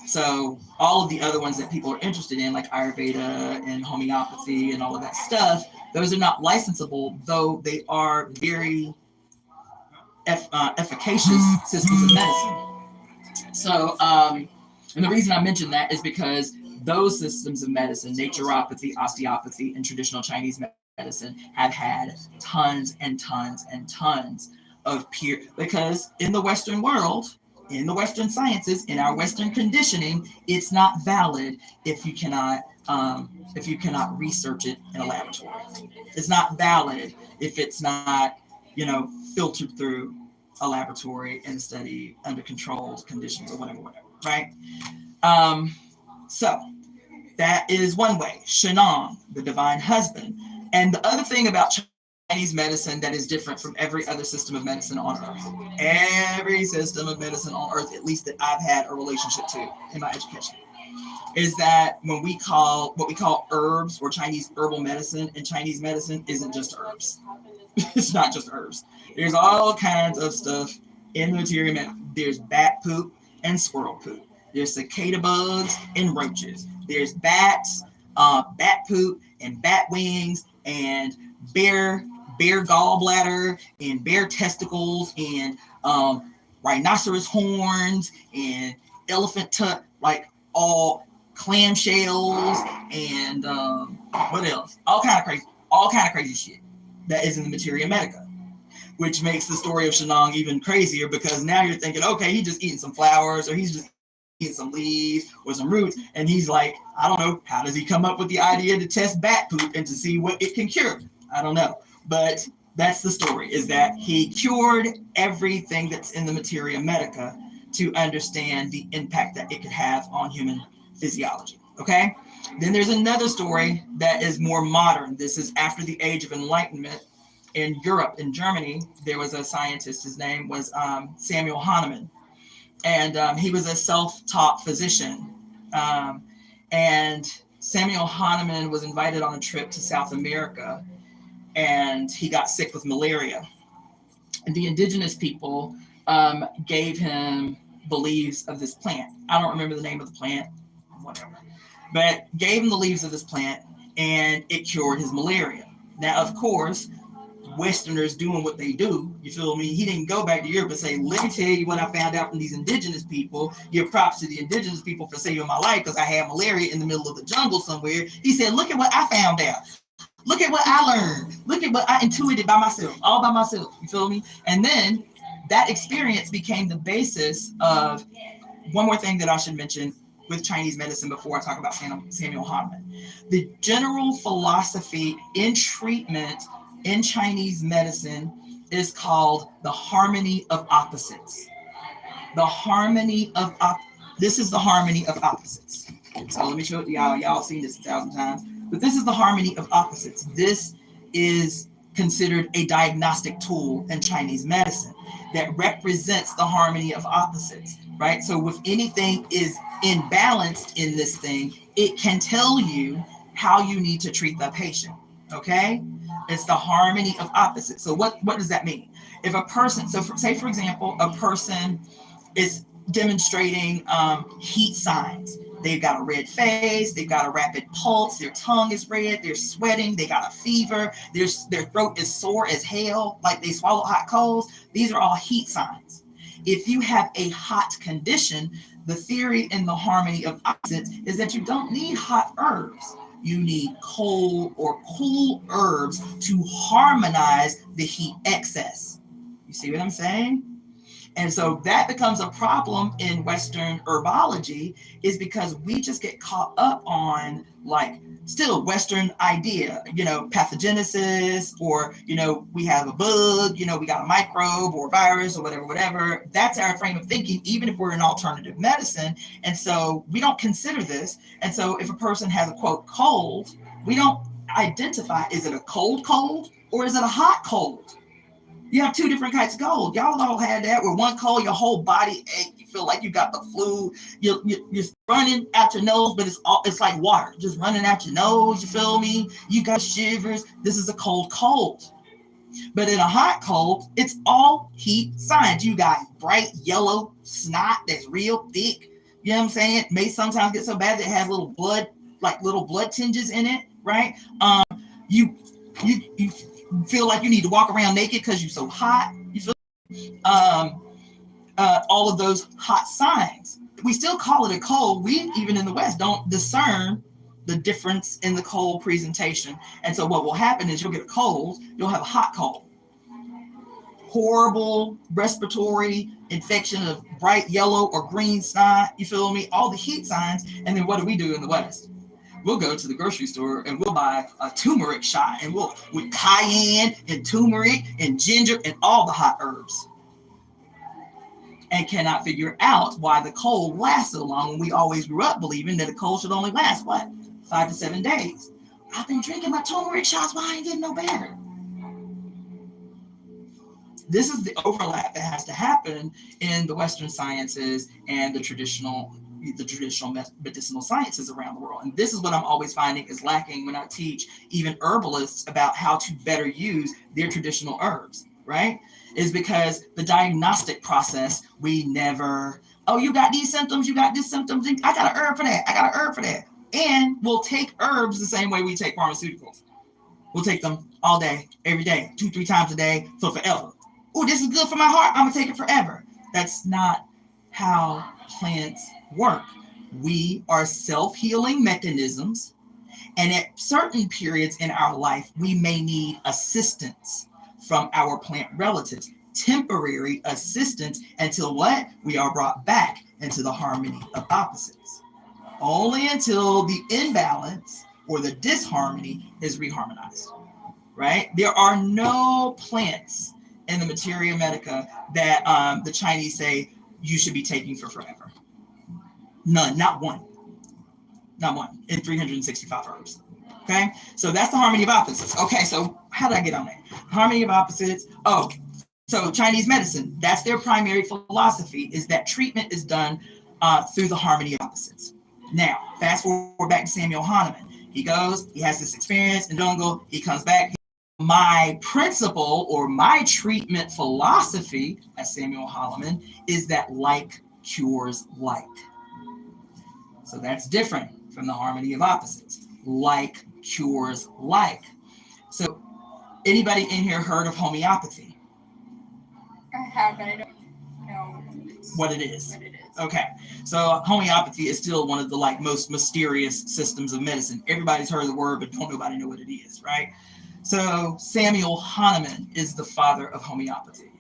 So all of the other ones that people are interested in, like Ayurveda and homeopathy and all of that stuff, those are not licensable, though they are very efficacious systems of medicine. So, and the reason I mention that is because those systems of medicine, naturopathy, osteopathy, and traditional Chinese medicine, have had tons and tons and tons of because in the Western world, in the Western sciences, in our Western conditioning, it's not valid if you cannot research it in a laboratory. It's not valid if it's not, filtered through a laboratory and studied under controlled conditions or whatever, right? So that is one way. Shenong, the divine husband. And the other thing about Chinese medicine that is different from every other system of medicine on earth. Every system of medicine on earth, at least that I've had a relationship to in my education, is that what we call herbs or Chinese herbal medicine, and Chinese medicine isn't just herbs. It's not just herbs. There's all kinds of stuff in the materia medica. There's bat poop and squirrel poop. There's cicada bugs and roaches. There's bats, bat poop and bat wings, and bear gallbladder and bear testicles, and rhinoceros horns and elephant all clamshells, and what else? All kind of crazy shit that is in the materia medica, which makes the story of Shenong even crazier, because now you're thinking, okay, he's just eating some flowers, or he's just eating some leaves or some roots, and he's like, I don't know, how does he come up with the idea to test bat poop and to see what it can cure? I don't know, but that's the story, is that he cured everything that's in the materia medica to understand the impact that it could have on human physiology. Okay, then there's another story that is more modern. This is after the Age of Enlightenment. In Europe, in Germany, there was a scientist. His name was Samuel Hahnemann, and he was a self-taught physician. And Samuel Hahnemann was invited on a trip to South America, and he got sick with malaria. And the indigenous people gave him the leaves of this plant. I don't remember the name of the plant, whatever, but gave him the leaves of this plant, and it cured his malaria. Now, of course, Westerners doing what they do, you feel me? He didn't go back to Europe and say, let me tell you what I found out from these indigenous people. Give props to the indigenous people for saving my life because I had malaria in the middle of the jungle somewhere. He said, look at what I found out. Look at what I learned. Look at what I intuited by myself, all by myself. You feel me? And then that experience became the basis of one more thing that I should mention with Chinese medicine before I talk about Samuel Hahnemann. The general philosophy in treatment in Chinese medicine is called the harmony of opposites. The harmony of this is the harmony of opposites. So let me show it to y'all. Y'all seen this 1,000 times, but this is the harmony of opposites. This is considered a diagnostic tool in Chinese medicine that represents the harmony of opposites, right? So if anything is imbalanced in this thing, it can tell you how you need to treat the patient, okay? It's the harmony of opposites. So what does that mean? If a person, say for example, a person is demonstrating heat signs. They've got a red face, they've got a rapid pulse, their tongue is red, they're sweating, they got a fever, their throat is sore as hell, like they swallow hot coals. These are all heat signs. If you have a hot condition, the theory in the harmony of opposites is that you don't need hot herbs. You need cold or cool herbs to harmonize the heat excess. You see what I'm saying? And so that becomes a problem in Western herbology, is because we just get caught up on like still Western idea, pathogenesis, or, we have a bug, we got a microbe or virus or whatever. That's our frame of thinking, even if we're in alternative medicine. And so we don't consider this. And so if a person has a quote cold, we don't identify, is it a cold or is it a hot cold? You have two different kinds of cold. Y'all all had that where one cold, your whole body ache. You feel like you got the flu. You're running out your nose, but it's like water just running out your nose. You feel me? You got shivers. This is a cold. But in a hot cold, it's all heat signs. You got bright yellow snot that's real thick. You know what I'm saying? It may sometimes get so bad that it has little blood tinges in it, right? You feel like you need to walk around naked because you're so hot. You feel all of those hot signs. We still call it a cold. We, even in the West, don't discern the difference in the cold presentation. And so what will happen is you'll get a cold, you'll have a hot cold. Horrible respiratory infection of bright yellow or green snot, you feel me? All the heat signs. And then what do we do in the West? We'll go to the grocery store and we'll buy a turmeric shot, and with cayenne and turmeric and ginger and all the hot herbs, and cannot figure out why the cold lasts so long when we always grew up believing that a cold should only last, 5 to 7 days. I've been drinking my turmeric shots, why I ain't getting no better? This is the overlap that has to happen in the Western sciences and the traditional medicinal sciences around the world. And this is what I'm always finding is lacking when I teach even herbalists about how to better use their traditional herbs, right? Is because the diagnostic process, we never, you got these symptoms, you got these symptoms, I got an herb for that. And we'll take herbs the same way we take pharmaceuticals. We'll take them all day, every day, 2-3 times a day for forever. Oh, this is good for my heart, I'm gonna take it forever. That's not how plants work. We are self-healing mechanisms, and at certain periods in our life, we may need assistance from our plant relatives, temporary assistance until we are brought back into the harmony of opposites. Only until the imbalance or the disharmony is reharmonized, right? There are no plants in the Materia Medica that the Chinese say you should be taking for forever. None, not one in 365 herbs. Okay, so that's the harmony of opposites. Okay, so how did I get on there? Harmony of opposites. Oh, so Chinese medicine, that's their primary philosophy, is that treatment is done through the harmony of opposites. Now, fast forward back to Samuel Hahnemann. He goes, he has this experience in the jungle, he comes back. My principle or my treatment philosophy, as Samuel Hahnemann, is that like cures like. So that's different from the harmony of opposites. Like cures like. So anybody in here heard of homeopathy? I have, but I don't know What it is. what it is. Okay, so homeopathy is still one of the like most mysterious systems of medicine. Everybody's heard the word, but don't nobody know what it is, right? So Samuel Hahnemann is the father of homeopathy.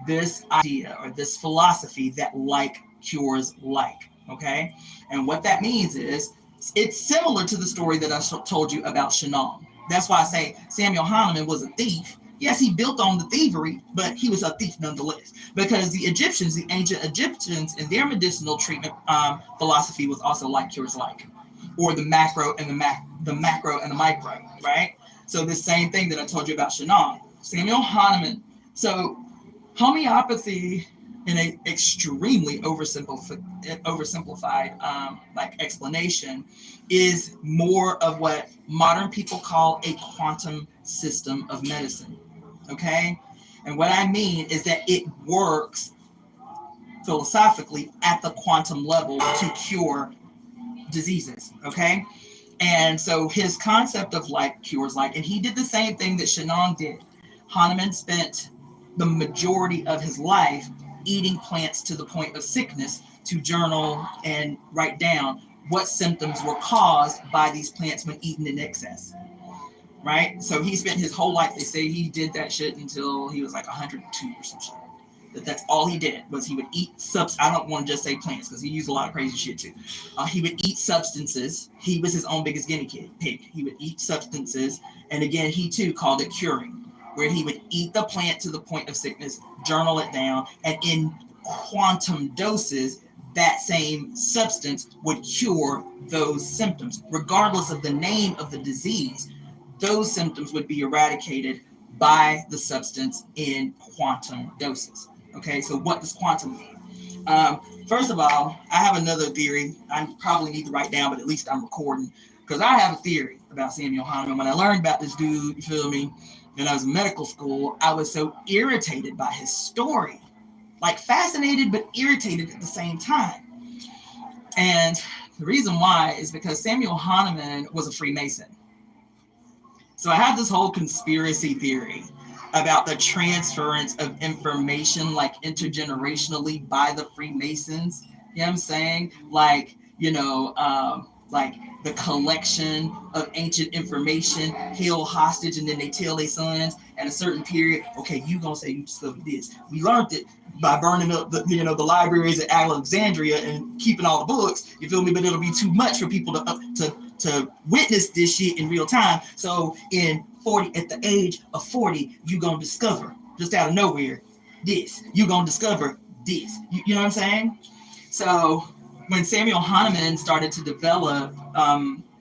This idea or this philosophy that like cures like, okay? And what that means is it's similar to the story that I told you about Shannon. That's why I say Samuel Hahnemann was a thief. Yes, he built on the thievery, but he was a thief nonetheless. Because the Egyptians, the ancient Egyptians, in their medicinal treatment philosophy was also like cures like, or the macro and the macro and the micro, right? So the same thing that I told you about Shannon, Samuel Hahnemann. So homeopathy, in an extremely oversimplified like explanation, is more of what modern people call a quantum system of medicine. Okay, and what I mean is that it works philosophically at the quantum level to cure diseases. Okay, and so his concept of like cures like, and he did the same thing that Shannon did. Hahnemann spent the majority of his life eating plants to the point of sickness to journal and write down what symptoms were caused by these plants when eaten in excess. Right? So he spent his whole life, they say he did that shit until he was like 102 or some shit. That's all he did was he would eat I don't want to just say plants because he used a lot of crazy shit too. He would eat substances. He was his own biggest guinea pig. He would eat substances. And again, he too called it curing, where he would eat the plant to the point of sickness, journal it down, and in quantum doses, that same substance would cure those symptoms. Regardless of the name of the disease, those symptoms would be eradicated by the substance in quantum doses. Okay, so what does quantum mean? First of all, I have another theory I probably need to write down, but at least I'm recording, because I have a theory about Samuel Hahnemann. When I learned about this dude, you feel me, when I was in medical school, I was so irritated by his story. Like fascinated, but irritated at the same time. And the reason why is because Samuel Hahnemann was a Freemason. So I have this whole conspiracy theory about the transference of information like intergenerationally by the Freemasons. You know what I'm saying? Like, like the collection of ancient information held hostage, and then they tell their sons at a certain period, okay, you gonna say you discovered this. We learned it by burning up the libraries at Alexandria and keeping all the books. You feel me? But it'll be too much for people to witness this shit in real time. So at the age of 40, you gonna discover just out of nowhere this. You gonna discover this. You know what I'm saying? So when Samuel Hahnemann started to develop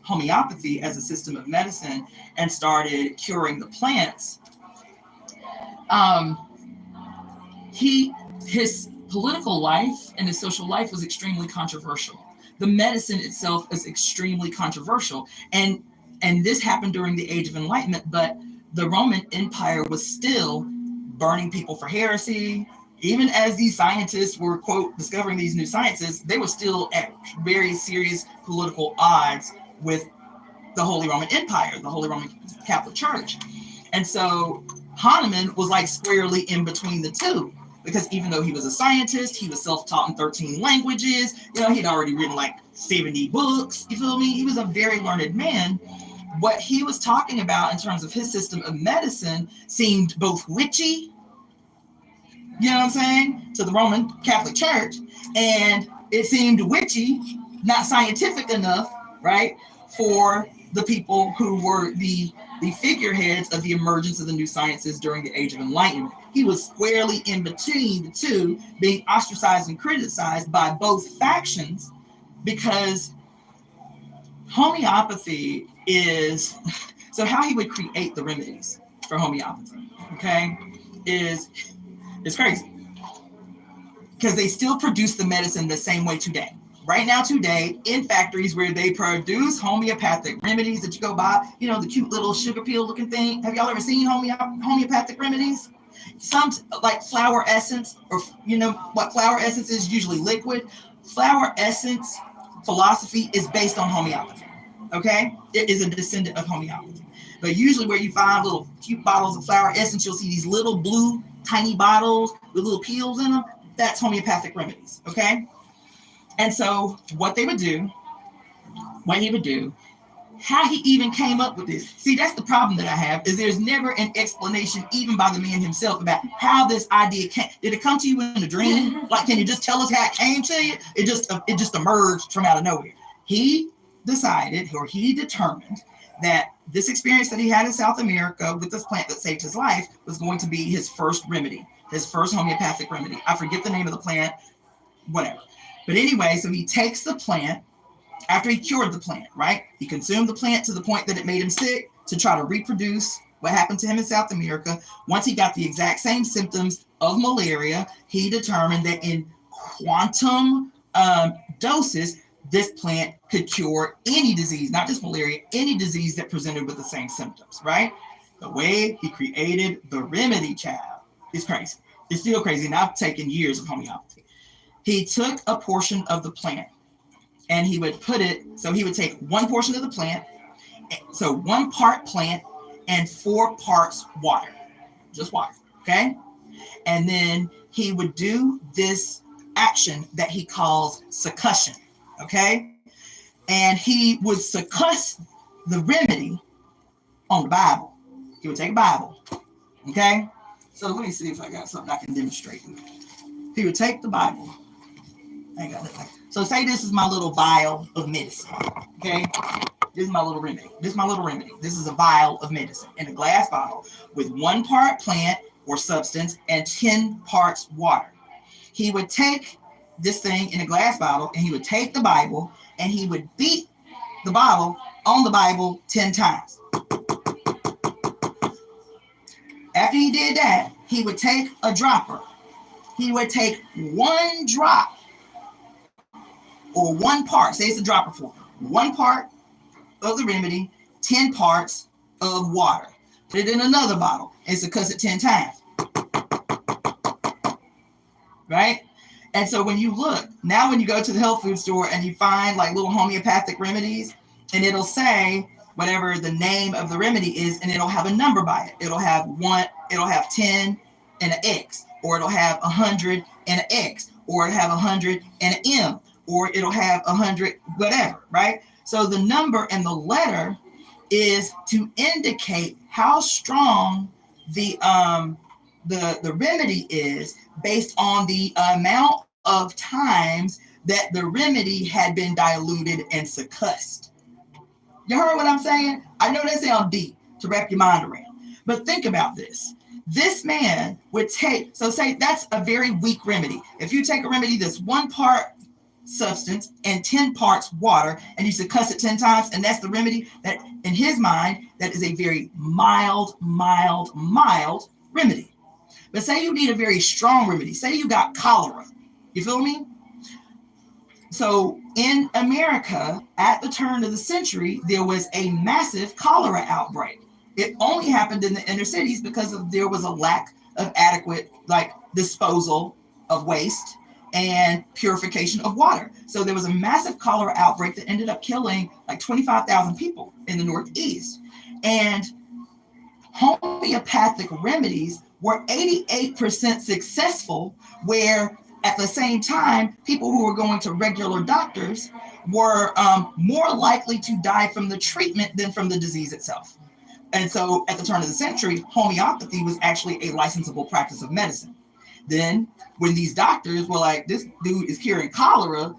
homeopathy as a system of medicine and started curing the plants, his political life and his social life was extremely controversial. The medicine itself is extremely controversial, and this happened during the Age of Enlightenment. But the Roman Empire was still burning people for heresy. Even as these scientists were, quote, discovering these new sciences, they were still at very serious political odds with the Holy Roman Empire, the Holy Roman Catholic Church. And so Hahnemann was like squarely in between the two, because even though he was a scientist, he was self-taught in 13 languages. He'd already written like 70 books. You feel me? He was a very learned man. What he was talking about in terms of his system of medicine seemed both witchy, you know what I'm saying, to the Roman Catholic Church, and it seemed witchy, not scientific enough, right, for the people who were the figureheads of the emergence of the new sciences during the Age of Enlightenment. He was squarely in between the two, being ostracized and criticized by both factions, because homeopathy is, so how he would create the remedies for homeopathy, okay, is crazy. Because they still produce the medicine the same way today. right now today in factories where they produce homeopathic remedies that you go buy, the cute little sugar peel looking thing. Have y'all ever seen homeopathic remedies? Some like flower essence, or what flower essence is, usually liquid. Flower essence philosophy is based on homeopathy. Okay, it is a descendant of homeopathy. But usually where you find little cute bottles of flower essence, you'll see these little blue tiny bottles with little peels in them. That's homeopathic remedies. Okay. And so what he would do, how he even came up with this. See, that's the problem that I have, is there's never an explanation, even by the man himself, about how this idea came. Did it come to you in a dream? Like, can you just tell us how it came to you? It just emerged from out of nowhere. He determined that this experience that he had in South America with this plant that saved his life was going to be his first remedy, his first homeopathic remedy. I forget the name of the plant, whatever. But anyway, so he takes the plant after he cured the plant, right? He consumed the plant to the point that it made him sick to try to reproduce what happened to him in South America. Once he got the exact same symptoms of malaria, he determined that in quantum doses, this plant could cure any disease, not just malaria, any disease that presented with the same symptoms, right? The way he created the remedy, child, is crazy. It's still crazy, and I've taken years of homeopathy. He took a portion of the plant and he would take one portion of the plant, so 1 part plant and 4 parts water, just water, okay? And then he would do this action that he calls succussion, okay? And he would succuss the remedy on the Bible. He would take a Bible, okay? So let me see if I got something I can demonstrate. He would take the Bible. So say this is my little vial of medicine, okay? This is my little remedy. This is a vial of medicine in a glass bottle with 1 part plant or substance and 10 parts water. He would take this thing in a glass bottle and he would take the Bible and he would beat the bottle on the Bible 10 times. After he did that, he would take a dropper. He would take 1 drop or 1 part, say it's a dropper for 1 part of the remedy, 10 parts of water. Put it in another bottle and succuss it 10 times. Right? And so when you look, now when you go to the health food store and you find like little homeopathic remedies, and it'll say whatever the name of the remedy is, and it'll have a number by it. It'll have 10 and an X, or it'll have 100 and an X, or it'll have 100 and an M, or it'll have 100, whatever, right? So the number and the letter is to indicate how strong the remedy is based on the amount of times that the remedy had been diluted and succussed. You heard what I'm saying? I know that sounds deep to wrap your mind around, but think about this. This man would take, so say that's a very weak remedy. If you take a remedy that's 1 part substance and 10 parts water, and you succuss it 10 times, and that's the remedy, that in his mind, that is a very mild remedy. But say you need a very strong remedy. Say you got cholera. You feel me? So in America, at the turn of the century, there was a massive cholera outbreak. It only happened in the inner cities because there was a lack of adequate disposal of waste and purification of water. So there was a massive cholera outbreak that ended up killing 25,000 people in the Northeast. And homeopathic remedies were 88% successful, where at the same time, people who were going to regular doctors were more likely to die from the treatment than from the disease itself. And so at the turn of the century, homeopathy was actually a licensable practice of medicine. Then when these doctors were like, this dude is curing cholera,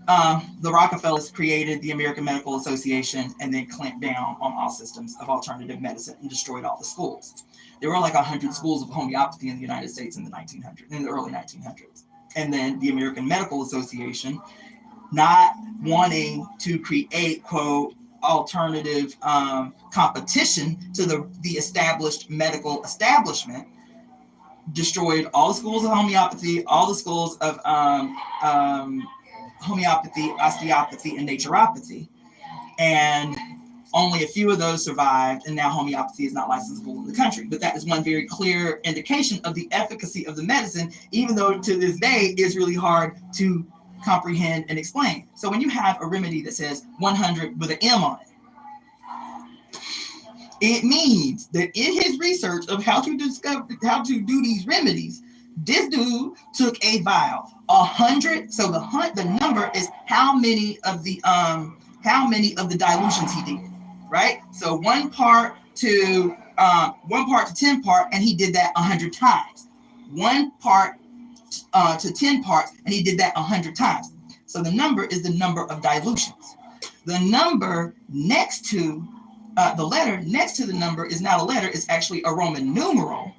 the Rockefellers created the American Medical Association and then clamped down on all systems of alternative medicine and destroyed all the schools. There were 100 schools of homeopathy in the United States in the early 1900s. And then the American Medical Association, not wanting to create, quote, alternative competition to the established medical establishment, destroyed all the schools of homeopathy, all the schools of homeopathy, osteopathy, and naturopathy. And only a few of those survived, and now homeopathy is not licensable in the country. But that is one very clear indication of the efficacy of the medicine, even though to this day it's really hard to comprehend and explain. So when you have a remedy that says 100 with an M on it, it means that in his research of how to do these remedies, this dude took a vial, 100. So the number is how many of the dilutions he did, right? So 1 part to 10 part, and he did that 100 times. 1 part to 10 parts, and he did that 100 times. So the number is the number of dilutions. The number next to the letter next to the number is not a letter, it's actually a Roman numeral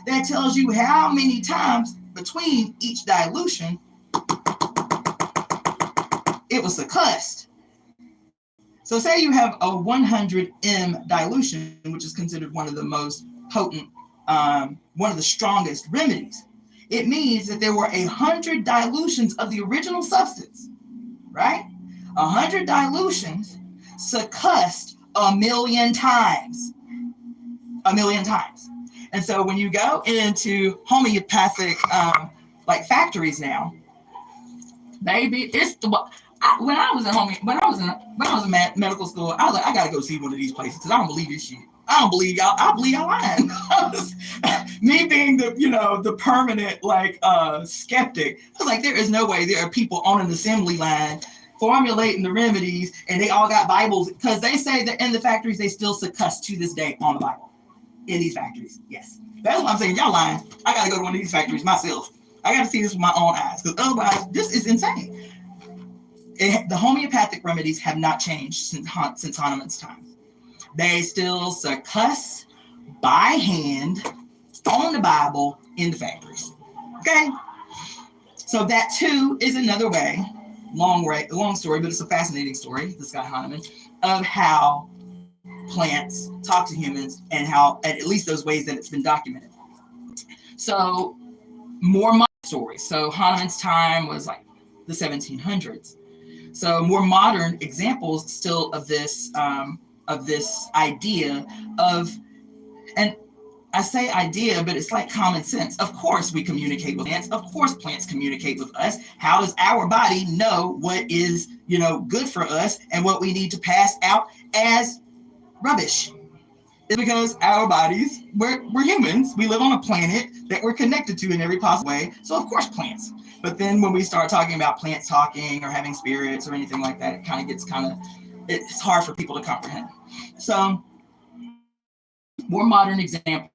that tells you how many times between each dilution it was succussed. So say you have a 100 M dilution, which is considered one of the most potent, one of the strongest remedies. It means that there were 100 dilutions of the original substance, right? 100 dilutions succussed 1,000,000 times. 1,000,000 times. And so when you go into homeopathic like factories now, baby, it's the when I was in medical school, I was like, I gotta go see one of these places because I don't believe this shit. I don't believe y'all. I believe y'all lying. Me being the permanent skeptic, I was like, there is no way there are people on an assembly line formulating the remedies, and they all got Bibles, because they say that in the factories they still succuss to this day on the Bible in these factories. Yes, that's what I'm saying. Y'all lying. I gotta go to one of these factories myself. I gotta see this with my own eyes, because otherwise this is insane. The homeopathic remedies have not changed since Hahnemann's time. They still succuss by hand on the Bible in the factories. Okay, so that too is another way. Long story, but it's a fascinating story, this guy Hahnemann, of how plants talk to humans, and how, at least those ways that it's been documented. So more modern stories. So Hahnemann's time was like the 1700s. So more modern examples still of this idea of, and I say idea, but it's like common sense. Of course we communicate with plants. Of course plants communicate with us. How does our body know what is, good for us and what we need to pass out as rubbish? It's because our bodies, we're humans. We live on a planet that we're connected to in every possible way. So of course plants. But then when we start talking about plants talking or having spirits or anything like that, it kind of gets it's hard for people to comprehend. So more modern example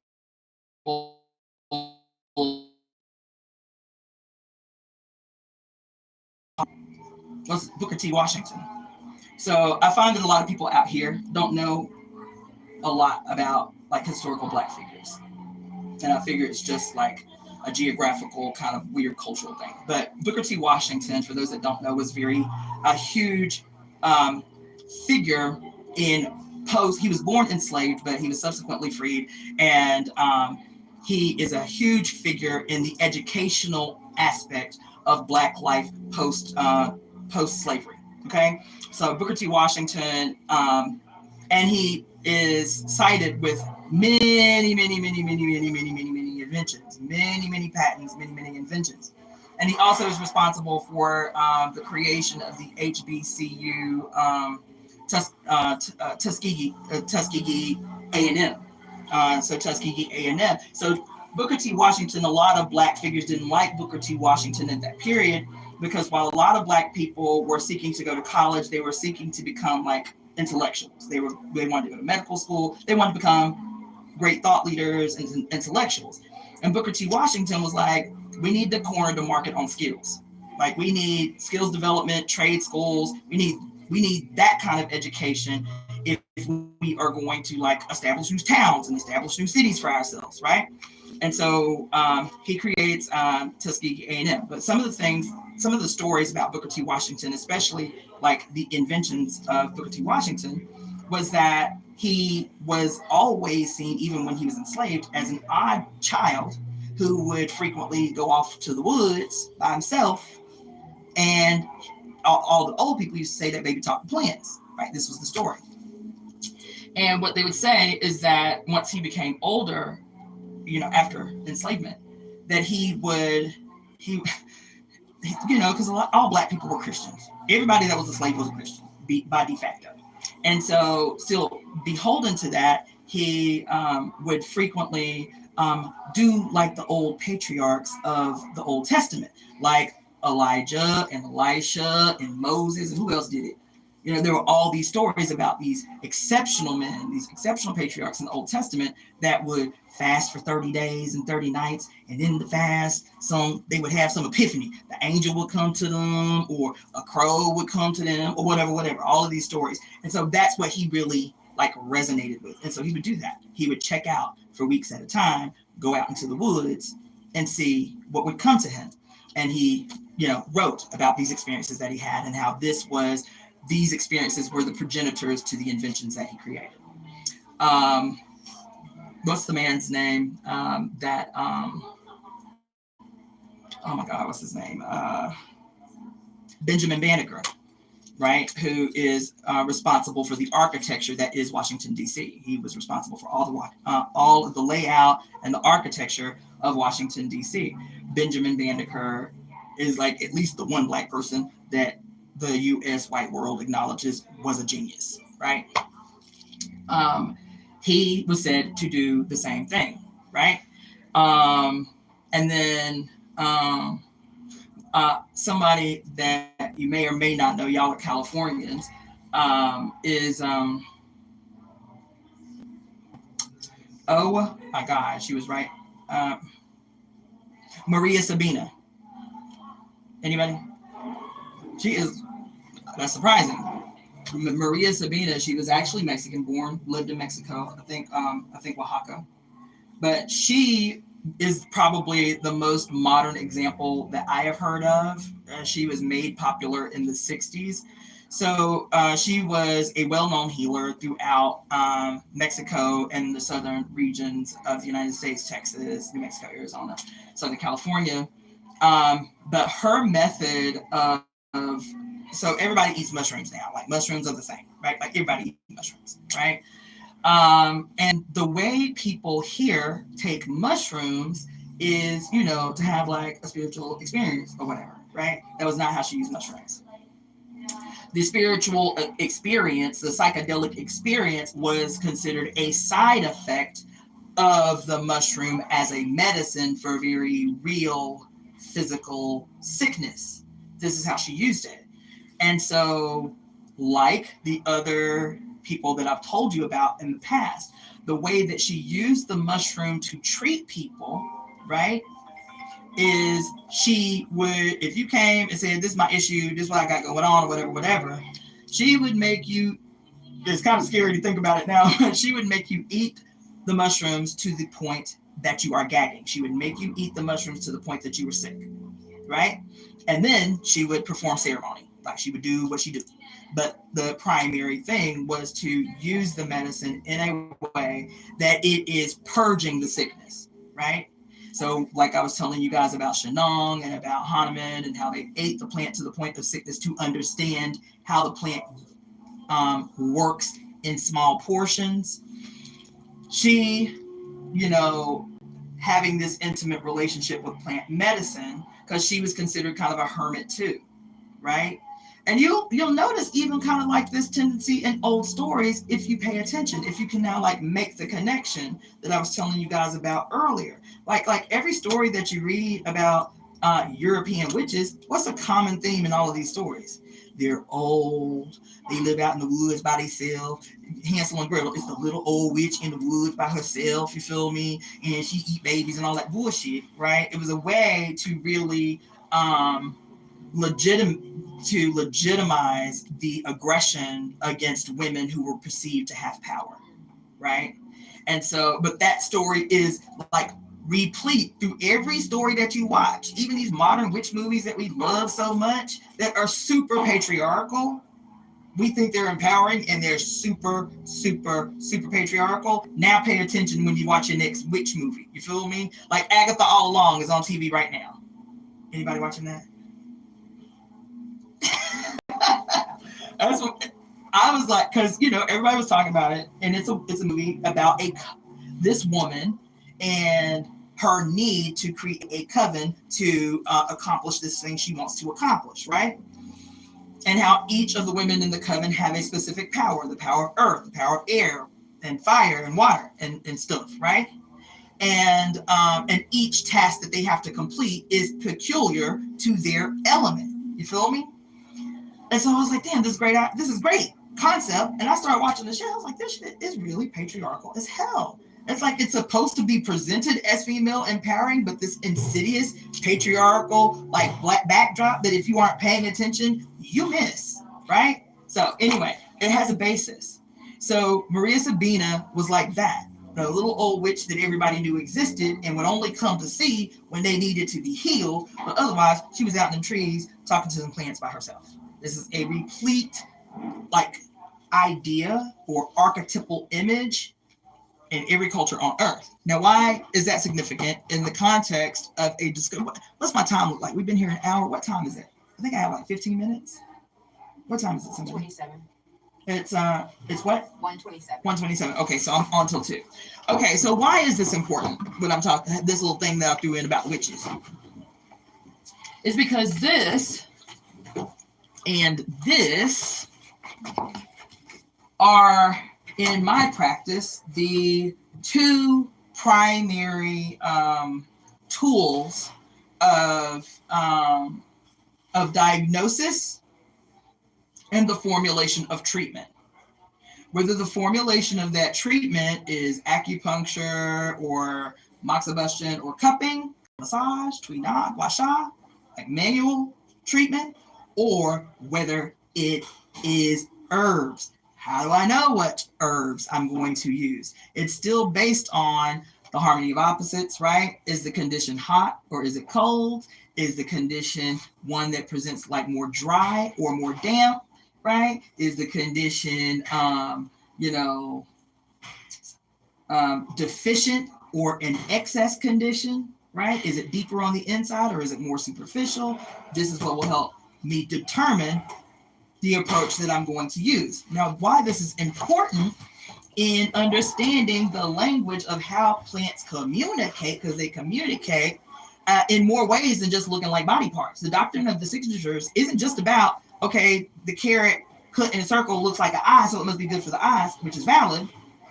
was Booker T. Washington. So I find that a lot of people out here don't know a lot about historical Black figures, and I figure it's just like a geographical kind of weird cultural thing. But Booker T. Washington, for those that don't know, was a huge figure in he was born enslaved, but he was subsequently freed, and he is a huge figure in the educational aspect of Black life post slavery. Okay, so Booker T. Washington, and he is cited with many inventions, many patents, many inventions. And he also is responsible for the creation of the HBCU Tuskegee A&M. So Tuskegee A&M. So Booker T. Washington, a lot of Black figures didn't like Booker T. Washington in that period, because while a lot of Black people were seeking to go to college, they were seeking to become intellectuals. They wanted to go to medical school. They wanted to become great thought leaders and intellectuals. And Booker T. Washington was like, we need to corner the market on skills. We need skills development, trade schools. We need that kind of education if we are going to establish new towns and establish new cities for ourselves, right? And so he creates Tuskegee A&M. But some of the stories about Booker T. Washington, especially the inventions of Booker T. Washington, was that he was always seen, even when he was enslaved, as an odd child who would frequently go off to the woods by himself and all the old people used to say that baby talked to plants, right? This was the story. And what they would say is that once he became older, after enslavement, that he, because all black people were Christians. Everybody that was a slave was a Christian by de facto. And so, still beholden to that, he would frequently do like the old patriarchs of the Old Testament, like Elijah and Elisha and Moses, and who else did it? There were all these stories about these exceptional men, these exceptional patriarchs in the Old Testament that would fast for 30 days and 30 nights. And in the fast, they would have some epiphany. The angel would come to them, or a crow would come to them, or whatever, all of these stories. And so that's what he really resonated with. And so he would do that. He would check out for weeks at a time, go out into the woods and see what would come to him. And he, wrote about these experiences that he had and how these experiences were the progenitors to the inventions that he created. What's the man's name oh my God, what's his name? Benjamin Banneker, right? Who is responsible for the architecture that is Washington, D.C. He was responsible for all of the layout and the architecture of Washington, D.C. Benjamin Banneker is at least the one black person that the U.S. white world acknowledges was a genius, right? He was said to do the same thing, right? And then somebody that you may or may not know, y'all are Californians, is oh my God, she was right. Maria Sabina. Anybody? She is. That's surprising. Maria Sabina, she was actually Mexican born, lived in Mexico, I think Oaxaca. But she is probably the most modern example that I have heard of. She was made popular in the 60s. So she was a well-known healer throughout Mexico and the southern regions of the United States, Texas, New Mexico, Arizona, Southern California. But her method of so everybody eats mushrooms now. Mushrooms are the same, right? Everybody eats mushrooms, right? And the way people here take mushrooms is, to have a spiritual experience or whatever, right? That was not how she used mushrooms. The spiritual experience, the psychedelic experience, was considered a side effect of the mushroom as a medicine for very real physical sickness. This is how she used it. And so, like the other people that I've told you about in the past, the way that she used the mushroom to treat people, right, is she would, if you came and said, this is my issue, this is what I got going on, or whatever, she would make you, it's kind of scary to think about it now, but she would make you eat the mushrooms to the point that you are gagging. She would make you eat the mushrooms to the point that you were sick, right? And then she would perform ceremony. She would do what she did. But the primary thing was to use the medicine in a way that it is purging the sickness, right? So I was telling you guys about Shenong and about Hahnemann and how they ate the plant to the point of sickness to understand how the plant works in small portions. She, having this intimate relationship with plant medicine, because she was considered kind of a hermit too, right? And you'll notice even kind of this tendency in old stories if you pay attention, if you can now make the connection that I was telling you guys about earlier. Like every story that you read about European witches, what's a common theme in all of these stories? They're old. They live out in the woods by themselves. Hansel and Gretel is the little old witch in the woods by herself, you feel me? And she eat babies and all that bullshit, right? It was a way to really legitimize the aggression against women who were perceived to have power, right? And so, but that story is replete through every story that you watch, even these modern witch movies that we love so much that are super patriarchal. We think they're empowering and they're super, super, super patriarchal. Now pay attention when you watch your next witch movie. You feel me? Agatha All Along is on TV right now. Anybody watching that? That's what I was like, because everybody was talking about it, and it's a movie about this woman and her need to create a coven to accomplish this thing she wants to accomplish, right? And how each of the women in the coven have a specific power: the power of earth, the power of air, and fire, and water, and stuff, right? And each task that they have to complete is peculiar to their element. You feel me? And so I was like, damn, this is great. This is great concept. And I started watching the show. I was like, this shit is really patriarchal as hell. It's like it's supposed to be presented as female empowering, but this insidious patriarchal like black backdrop that if you aren't paying attention, you miss, right? So anyway, it has a basis. So Maria Sabina was like that, the little old witch that everybody knew existed and would only come to see when they needed to be healed. But otherwise, she was out in the trees talking to them plants by herself. This is a replete like idea or archetypal image in every culture on earth. Now, why is that significant in the context of a discussion? What's my time look like? We've been here an hour. What time is it? I think I have like 15 minutes. What time is it? 27. It's what? 1:27. 1:27. Okay, so I'm on till 2. Okay, so why is this important? When I'm talking this little thing that I threw in about witches, is because this and this are, in my practice, the two primary tools of diagnosis and the formulation of treatment. Whether the formulation of that treatment is acupuncture or moxibustion or cupping, massage, tuina, gua sha, like manual treatment, or whether it is herbs. How do I know what herbs I'm going to use? It's still based on the harmony of opposites, right? Is the condition hot or is it cold? Is the condition one that presents like more dry or more damp, right? Is the condition, deficient or an excess condition, right? Is it deeper on the inside or is it more superficial? This is what will help me determine the approach that I'm going to use. Now, why this is important in understanding the language of how plants communicate, because they communicate in more ways than just looking like body parts. The doctrine of the signatures isn't just about, okay, the carrot cut in a circle looks like an eye, so it must be good for the eyes, which is valid.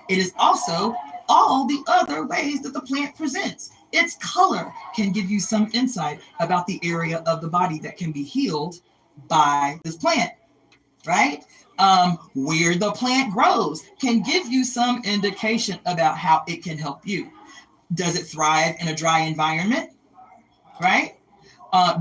It is also all the other ways that the plant presents. Its color can give you some insight about the area of the body that can be healed by this plant, right? Where the plant grows can give you some indication about how it can help you. Does it thrive in a dry environment, right?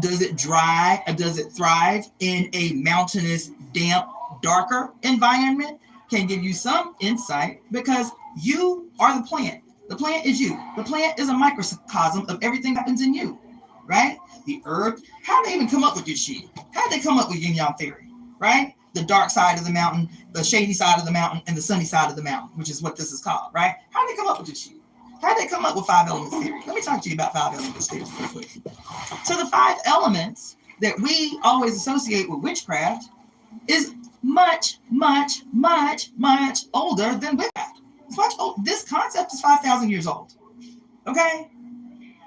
Does it thrive in a mountainous, damp, darker environment? Can give you some insight because you are the plant. The plant is you. The plant is a microcosm of everything that happens in you, right? The earth. How did they even come up with this shit? How did they come up with yin yang theory, right? The dark side of the mountain, the shady side of the mountain, and the sunny side of the mountain, which is what this is called, right? How did they come up with this shit? How did they come up with 5 elements theory? Let me talk to you about 5 elements theory real quick. So the 5 elements that we always associate with witchcraft is much, much, much, much older than witchcraft. It's much old. This concept is 5,000 years old. Okay?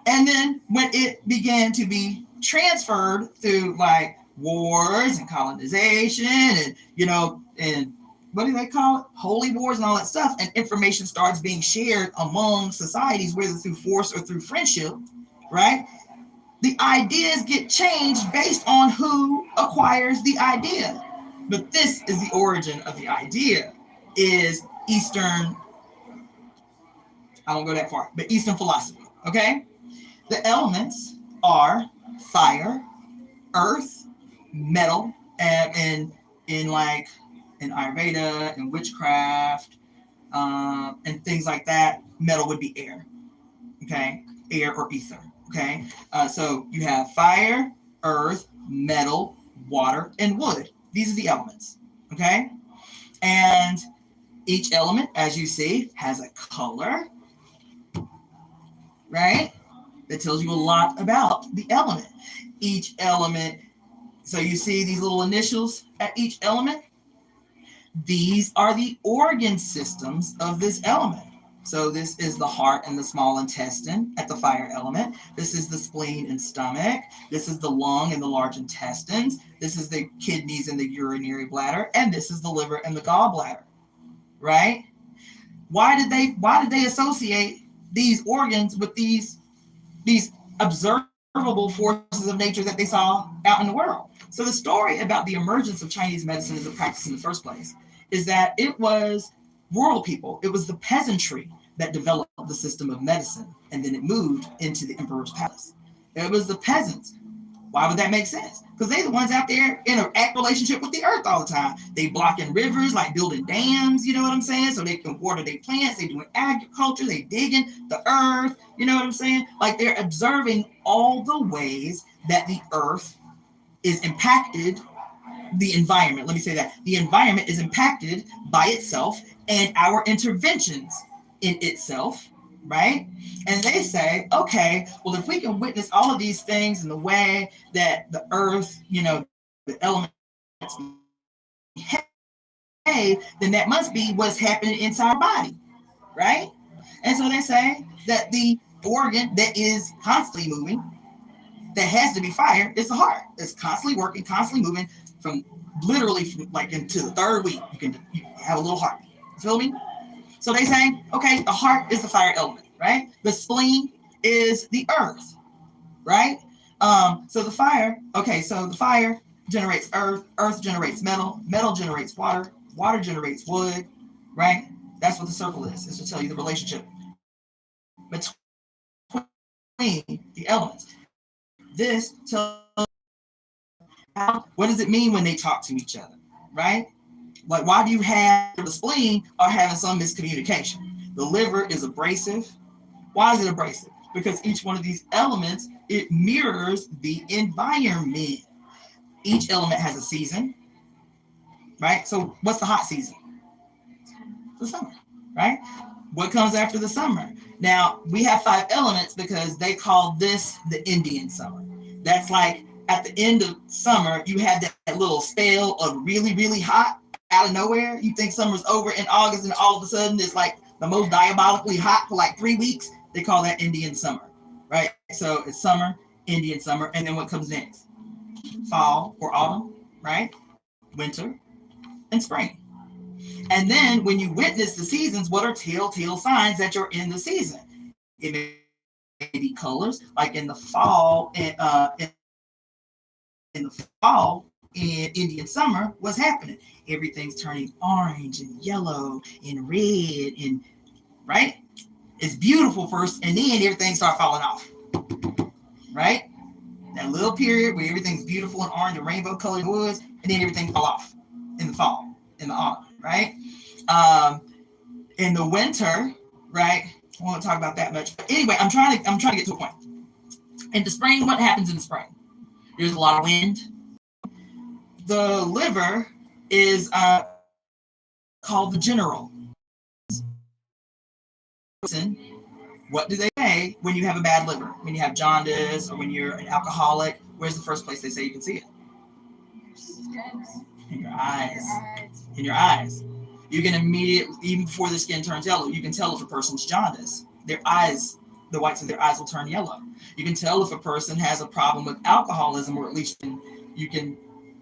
And then when it began to be transferred through like wars and colonization and, and what do they call it? Holy wars and all that stuff. And information starts being shared among societies, whether through force or through friendship, right? The ideas get changed based on who acquires the idea. But this is the origin of the idea, is Eastern, I won't go that far, but Eastern philosophy, okay? The elements are fire, earth, metal, and in Ayurveda and witchcraft and things like that, metal would be air, okay? Air or ether, okay? So you have fire, earth, metal, water, and wood. These are the elements, okay? And each element, as you see, has a color, right? That tells you a lot about the element. Each element, so you see these little initials at each element, These are the organ systems of this element. So this is the heart and the small intestine at the fire element. This is the spleen and stomach. This is the lung and the large intestines. This is the kidneys and the urinary bladder. And this is the liver and the gallbladder, right? Why did they associate these organs with these observable forces of nature that they saw out in the world? So the story about the emergence of Chinese medicine as a practice in the first place is that it was rural people, it was the peasantry that developed the system of medicine, and then it moved into the emperor's palace. It was the peasants. Why would that make sense? Because they're the ones out there in an act relationship with the earth all the time. They blocking rivers, like building dams, you know what I'm saying? So they can water their plants. They doing agriculture. They digging the earth, you know what I'm saying? Like they're observing all the ways that the earth is impacted, the environment. Let me say that. The environment is impacted by itself and our interventions in itself, right? And they say, okay, well, if we can witness all of these things in the way that the earth, you know, the elements behave, then that must be what's happening inside our body, right? And so they say that the organ that is constantly moving, that has to be fire, is the heart. It's constantly working, constantly moving from literally from like into the third week. You have a little heart. You feel me? So they say, okay, the heart is the fire element, right? The spleen is the earth, right? So the fire, okay, so the fire generates earth, earth generates metal, metal generates water, water generates wood, right? That's what the circle is. It's to tell you the relationship between the elements. This tells what does it mean when they talk to each other, right? Like, why do you have the spleen are having some miscommunication? The liver is abrasive. Why is it abrasive? Because each one of these elements, it mirrors the environment. Each element has a season, right? So what's the hot season? The summer, right? What comes after the summer? Now, we have 5 elements because they call this the Indian summer. That's like at the end of summer, you have that little spell of really, really hot out of nowhere. You think summer's over in August, and all of a sudden it's like the most diabolically hot for like 3 weeks. They call that Indian summer, right? So it's summer, Indian summer, and then what comes next? Fall or autumn, right? Winter and spring. And then when you witness the seasons, what are telltale signs that you're in the season? It may be colors, like in the fall, in the fall in Indian summer, what's happening? Everything's turning orange and yellow and red, and right? It's beautiful first, and then everything starts falling off, right? That little period where everything's beautiful and orange and rainbow colored woods, and then everything fall off in the fall, in the autumn, right? In the winter, right? I won't talk about that much. But anyway, I'm trying to get to a point. In the spring, what happens in the spring? There's a lot of wind. The liver is called the general. What do they say when you have a bad liver? When you have jaundice or when you're an alcoholic, where's the first place they say you can see it? In your eyes. In your eyes. You can immediately, even before the skin turns yellow, you can tell if a person's jaundice. Their eyes, the whites of their eyes will turn yellow. You can tell if a person has a problem with alcoholism, or at least you can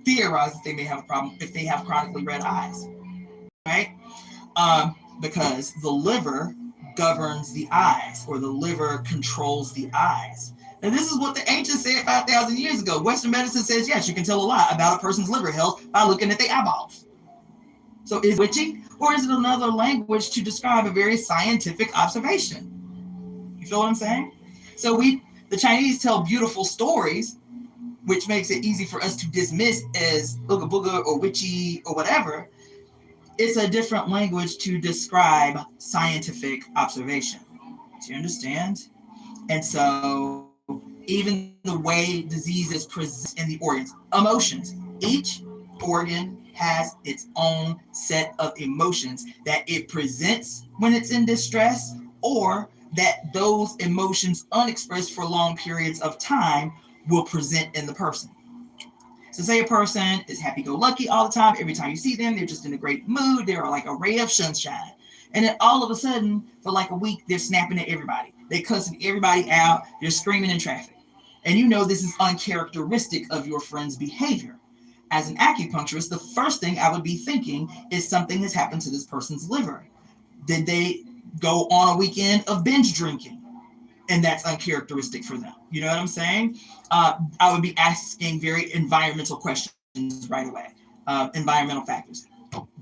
theorize that they may have a problem if they have chronically red eyes, right? Because the liver governs the eyes, or the liver controls the eyes. And this is what the ancients said 5,000 years ago. Western medicine says, yes, you can tell a lot about a person's liver health by looking at their eyeballs. So is it witchy, or is it another language to describe a very scientific observation? You feel what I'm saying? So the Chinese tell beautiful stories, which makes it easy for us to dismiss as ooga booga or witchy or whatever. It's a different language to describe scientific observation. Do you understand? And so even the way disease is presented in the organs, emotions, each organ has its own set of emotions that it presents when it's in distress, or that those emotions unexpressed for long periods of time will present in the person. So say a person is happy-go-lucky all the time. Every time you see them, they're just in a great mood. They're like a ray of sunshine. And then all of a sudden, for like a week, they're snapping at everybody. They're cussing everybody out. They're screaming in traffic. And you know this is uncharacteristic of your friend's behavior. As an acupuncturist, the first thing I would be thinking is something has happened to this person's liver. Did they go on a weekend of binge drinking? And that's uncharacteristic for them. You know what I'm saying? I would be asking very environmental questions right away. Environmental factors.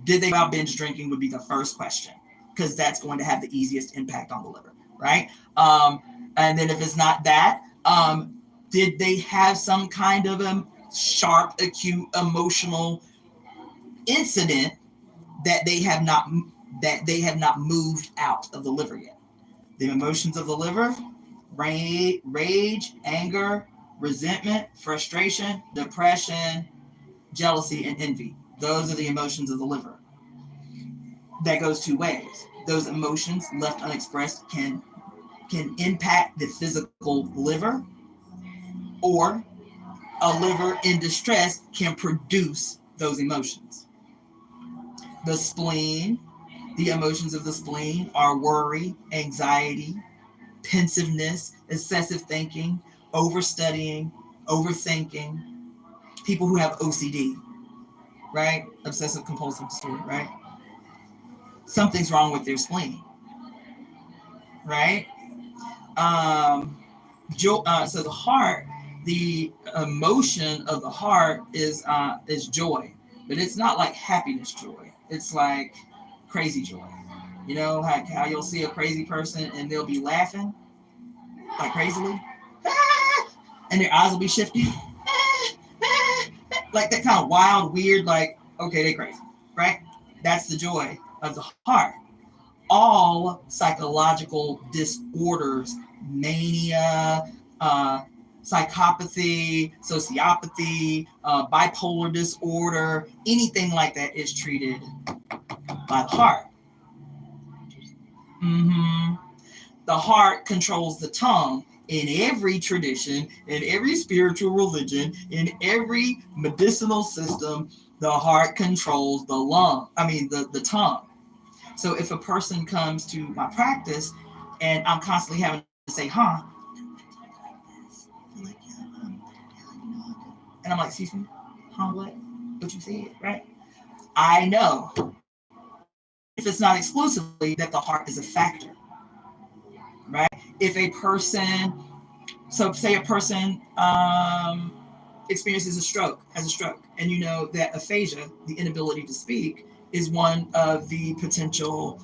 Did they about binge drinking would be the first question, because that's going to have the easiest impact on the liver, right? And then if it's not that, did they have some kind of a sharp, acute, emotional incident that they have not moved out of the liver yet? The emotions of the liver: rage, anger, resentment, frustration, depression, jealousy, and envy. Those are the emotions of the liver. That goes two ways. Those emotions left unexpressed can impact the physical liver, or a liver in distress can produce those emotions. The spleen, the emotions of the spleen are worry, anxiety, pensiveness, excessive thinking, overstudying, overthinking. People who have OCD, right? Obsessive compulsive disorder, right? Something's wrong with their spleen, right? So the heart, the emotion of the heart is joy, but it's not like happiness joy. It's like crazy joy. You know how you'll see a crazy person and they'll be laughing like crazily, and their eyes will be shifting, like that kind of wild, weird, like, okay, they crazy, right? That's the joy of the heart. All psychological disorders, mania, psychopathy, sociopathy, bipolar disorder, anything like that is treated by the heart. The heart controls the tongue. In every tradition, in every spiritual religion, in every medicinal system, the heart controls the tongue. So if a person comes to my practice and I'm constantly having to say, and I'm like, excuse me, what you said, right? I know, if it's not exclusively, that the heart is a factor, right? If a person, so say a person experiences has a stroke, and you know that aphasia, the inability to speak, is one of the potential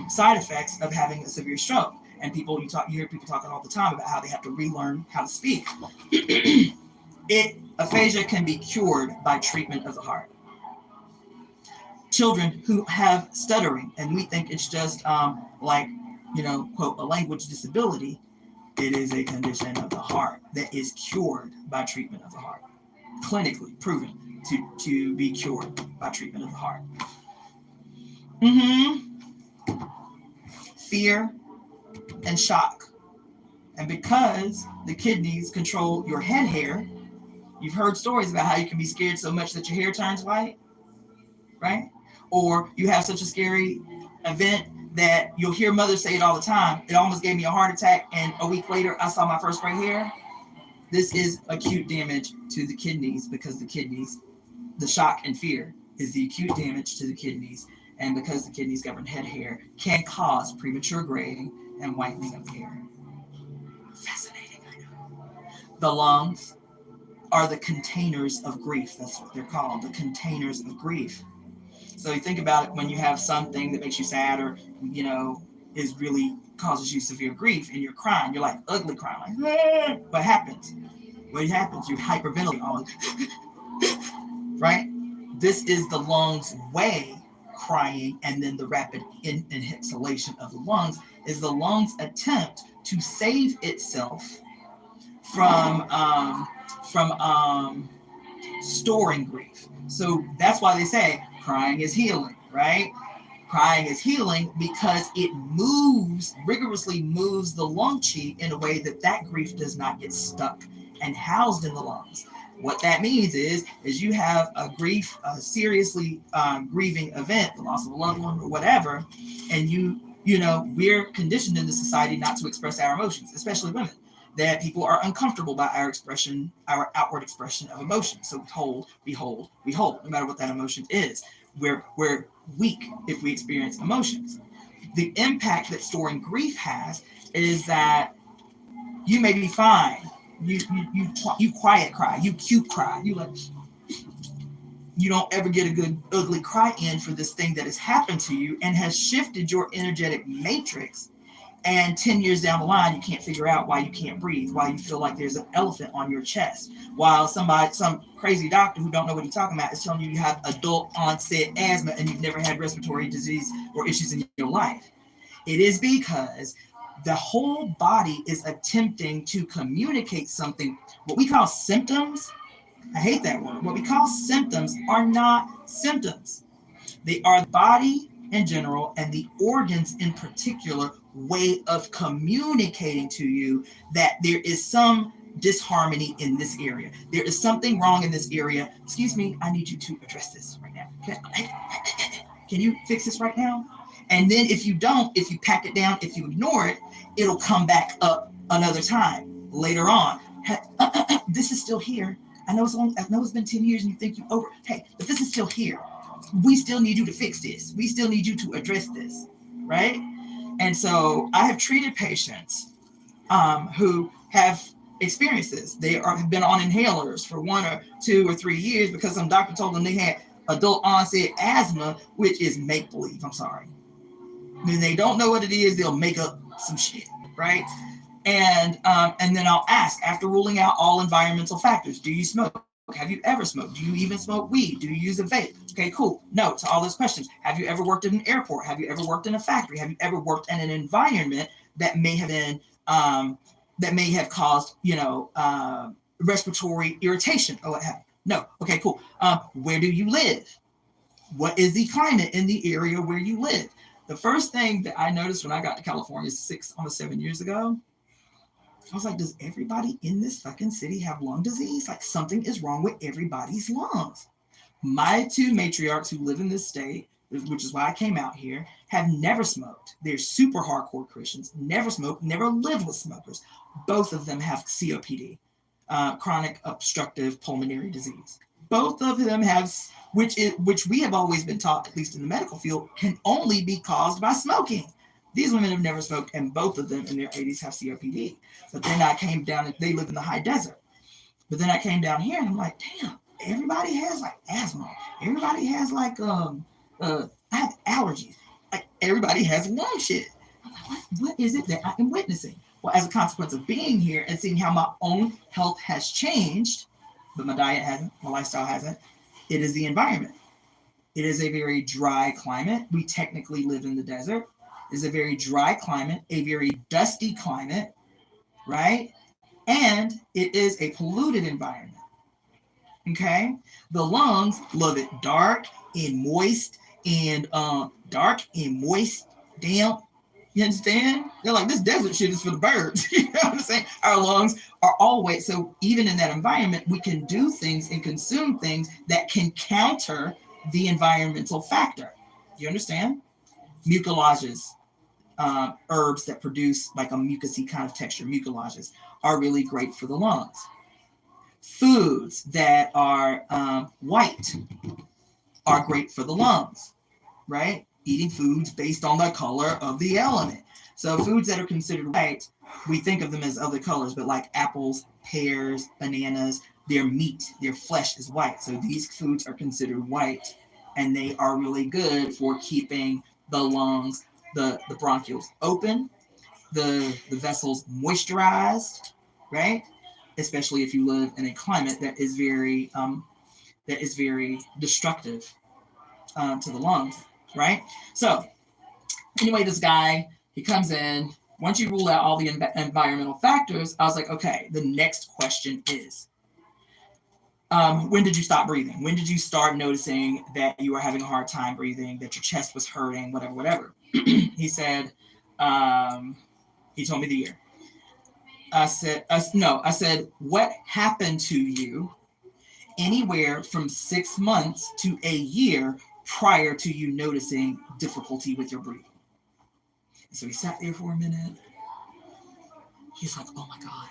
side effects of having a severe stroke. And you hear people talking all the time about how they have to relearn how to speak. Aphasia can be cured by treatment of the heart. Children who have stuttering, and we think it's just quote, a language disability, it is a condition of the heart that is cured by treatment of the heart. Clinically proven to be cured by treatment of the heart. Fear and shock. And because the kidneys control your head hair, you've heard stories about how you can be scared so much that your hair turns white, right? Or you have such a scary event that you'll hear mothers say it all the time. It almost gave me a heart attack, and a week later I saw my first gray hair. This is acute damage to the kidneys, because the shock and fear is the acute damage to the kidneys. And because the kidneys govern head hair, can cause premature graying and whitening of the hair. Fascinating, I know. The lungs are the containers of grief. That's what they're called, the containers of grief. So you think about it, when you have something that makes you sad, or, is really causes you severe grief, and you're crying, you're like ugly crying, like, what happens? What happens? You hyperventilate, right? This is the lungs' way, crying, and then the rapid exhalation of the lungs is the lungs' attempt to save itself from storing grief. So that's why they say crying is healing, right? Crying is healing because it rigorously moves the lung chi in a way that grief does not get stuck and housed in the lungs. What that means is you have a seriously grieving event, the loss of a loved one or whatever, and we're conditioned in the society not to express our emotions, especially women. That people are uncomfortable by our outward expression of emotion. So we hold, no matter what that emotion is. We're weak if we experience emotions. The impact that storing grief has is that you may be fine. You quiet cry, you cute cry, you don't ever get a good ugly cry in for this thing that has happened to you and has shifted your energetic matrix. And 10 years down the line, you can't figure out why you can't breathe, why you feel like there's an elephant on your chest, while some crazy doctor who don't know what he's talking about is telling you have adult onset asthma and you've never had respiratory disease or issues in your life. It is because the whole body is attempting to communicate something, what we call symptoms. I hate that word. What we call symptoms are not symptoms. They are the body in general and the organs in particular way of communicating to you that there is some disharmony in this area. There is something wrong in this area. Excuse me, I need you to address this right now. Can you fix this right now? And then if you don't, if you pack it down, if you ignore it, it'll come back up another time later on. This is still here. I know it's been 10 years and you think you over. Hey, but this is still here. We still need you to fix this. We still need you to address this, right? And so I have treated patients who have experienced this. They have been on inhalers for 1 or 2 or 3 years because some doctor told them they had adult onset asthma, which is make believe. I'm sorry. When they don't know what it is, they'll make up some shit, right? And then I'll ask, after ruling out all environmental factors, do you smoke? Have you ever smoked? Do you even smoke weed? Do you use a vape? Okay, cool. No to all those questions. Have you ever worked in an airport? Have you ever worked in a factory? Have you ever worked in an environment that may have been that may have caused respiratory irritation or what have you? No. Okay, cool. Where do you live? What is the climate in the area where you live? The first thing that I noticed when I got to California almost 7 years ago, I was like, does everybody in this fucking city have lung disease? Like something is wrong with everybody's lungs. My 2 matriarchs who live in this state, which is why I came out here, have never smoked. They're super hardcore Christians, never smoked, never lived with smokers. Both of them have COPD, chronic obstructive pulmonary disease. Both of them have, which we have always been taught, at least in the medical field, can only be caused by smoking. These women have never smoked, and both of them in their 80s have COPD. But then I came down, and they live in the high desert. But then I came down here, and I'm like, damn, everybody has like asthma. Everybody has like I have allergies. Like everybody has lung shit. I'm like, what is it that I am witnessing? Well, as a consequence of being here and seeing how my own health has changed, but my diet hasn't, my lifestyle hasn't, it is the environment. It is a very dry climate. We technically live in the desert. Is a very dry climate, a very dusty climate, right? And it is a polluted environment. Okay? The lungs love it dark and moist and damp. You understand? They're like, this desert shit is for the birds. You know what I'm saying? Our lungs are always, so even in that environment, we can do things and consume things that can counter the environmental factor. Do you understand? Mucilages. Herbs that produce like a mucousy kind of texture, mucilages, are really great for the lungs. Foods that are white are great for the lungs, right? Eating foods based on the color of the element. So foods that are considered white, we think of them as other colors, but like apples, pears, bananas, their meat, their flesh is white. So these foods are considered white, and they are really good for keeping the lungs, the bronchioles open, the vessels moisturized, right? Especially if you live in a climate that is very destructive to the lungs, right? So anyway, this guy, he comes in. Once you rule out all the environmental factors, I was like, okay, the next question is, when did you stop breathing? When did you start noticing that you were having a hard time breathing, that your chest was hurting, whatever? He said, he told me the year. I said, what happened to you anywhere from 6 months to a year prior to you noticing difficulty with your breathing. And so he sat there for a minute. He's like, oh my God.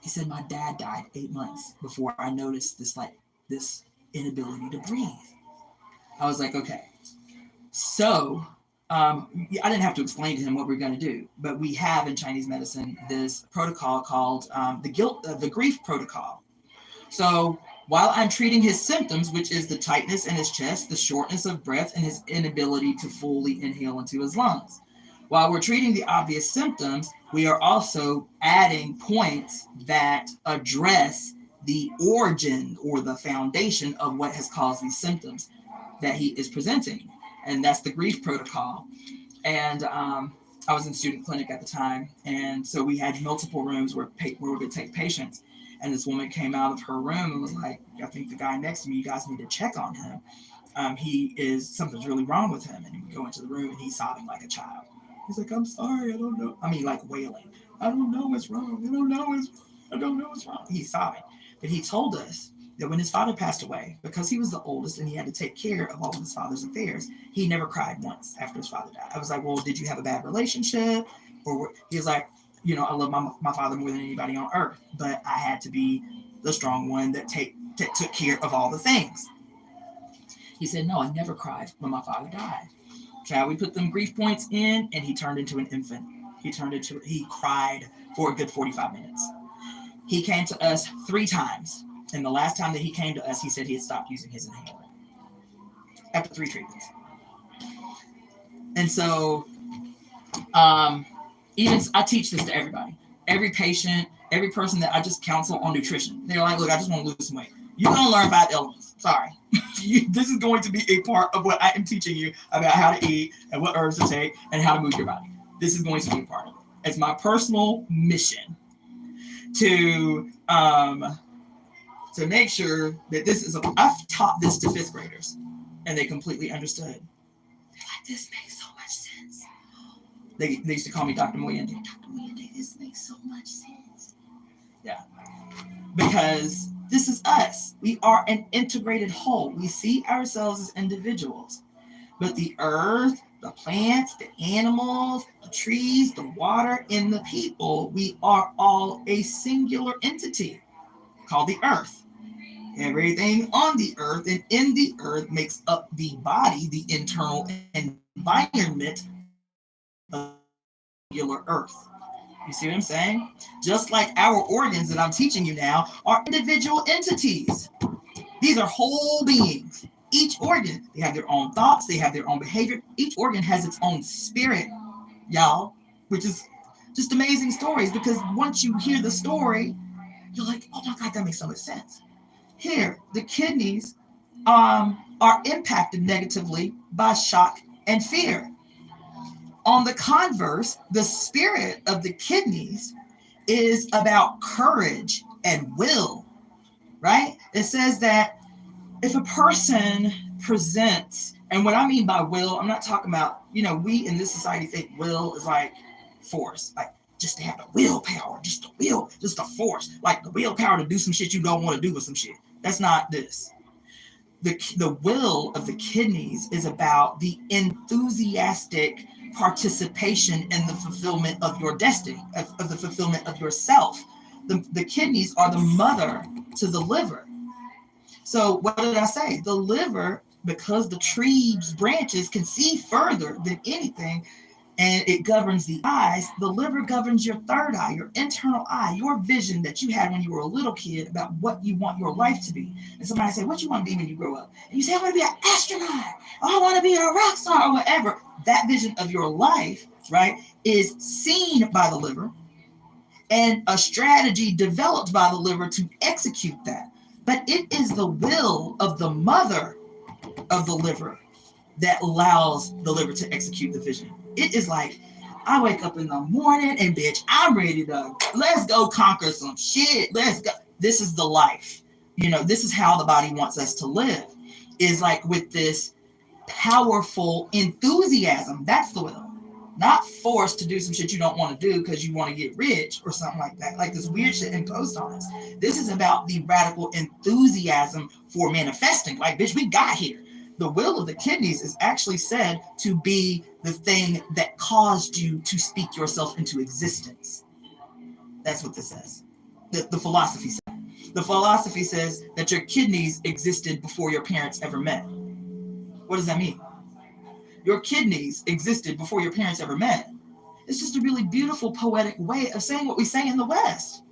He said, my dad died 8 months before I noticed this inability to breathe. I was like, okay. So I didn't have to explain to him what we're going to do, but we have in Chinese medicine this protocol called the grief protocol. So while I'm treating his symptoms, which is the tightness in his chest, the shortness of breath, and his inability to fully inhale into his lungs, while we're treating the obvious symptoms, we are also adding points that address the origin or the foundation of what has caused these symptoms that he is presenting. And that's the grief protocol. And I was in student clinic at the time. And so we had multiple rooms where we could take patients. And this woman came out of her room and was like, I think the guy next to me, you guys need to check on him. Something's really wrong with him. And we go into the room and he's sobbing like a child. He's like, I'm sorry, I don't know. I mean, like wailing. I don't know what's wrong. I don't know what's wrong. He's sobbing. But he told us that when his father passed away, because he was the oldest and he had to take care of all of his father's affairs, he never cried once after his father died. I was like, well, did you have a bad relationship? He was like, I love my father more than anybody on earth, but I had to be the strong one that took care of all the things. He said, no, I never cried when my father died. So we put them grief points in, and he turned into an infant. He cried for a good 45 minutes. He came to us 3 times. And the last time that he came to us, he said he had stopped using his inhaler after 3 treatments. And so even I teach this to everybody, every patient, every person that I just counsel on nutrition. They're like, look, I just want to lose some weight. You're going to learn 5 elements. Sorry. This is going to be a part of what I am teaching you about how to eat and what herbs to take and how to move your body. This is going to be a part of it. It's my personal mission to make sure that this is I've taught this to 5th graders and they completely understood. They're like, this makes so much sense. They used to call me Dr. Moyende. Dr. Moyende, this makes so much sense. Yeah. Because this is us. We are an integrated whole. We see ourselves as individuals. But the earth, the plants, the animals, the trees, the water, and the people, we are all a singular entity called the earth. Everything on the earth and in the earth makes up the body, the internal environment of the singular earth. You see what I'm saying? Just like our organs that I'm teaching you now are individual entities. These are whole beings. Each organ, they have their own thoughts, they have their own behavior. Each organ has its own spirit, y'all, which is just amazing stories, because once you hear the story, you're like, oh my God, that makes so much sense. Here, the kidneys are impacted negatively by shock and fear. On the converse, the spirit of the kidneys is about courage and will, right? It says that if a person presents, and what I mean by will, I'm not talking about, we in this society think will is like force, like just to have the willpower, just the force, like the willpower to do some shit you don't want to do with some shit. That's not this. The will of the kidneys is about the enthusiastic participation in the fulfillment of your destiny, of the fulfillment of yourself. The kidneys are the mother to the liver. So what did I say? The liver, because the tree's branches can see further than anything, and it governs the eyes, the liver governs your third eye, your internal eye, your vision that you had when you were a little kid about what you want your life to be. And somebody say, what you want to be when you grow up? And you say, I want to be an astronaut. I want to be a rock star or whatever. That vision of your life, right, is seen by the liver, and a strategy developed by the liver to execute that. But it is the will of the mother of the liver that allows the liver to execute the vision. It is like, I wake up in the morning and bitch, I'm ready to, let's go conquer some shit. Let's go. This is the life. This is how the body wants us to live, is like with this powerful enthusiasm. That's the will. not forced to do some shit you don't want to do because you want to get rich or something like that. Like this weird shit imposed on us. This is about the radical enthusiasm for manifesting. Like, bitch, we got here. The will of the kidneys is actually said to be the thing that caused you to speak yourself into existence. That's what this says. The philosophy says. The philosophy says that your kidneys existed before your parents ever met. What does that mean? Your kidneys existed before your parents ever met. It's just a really beautiful, poetic way of saying what we say in the West.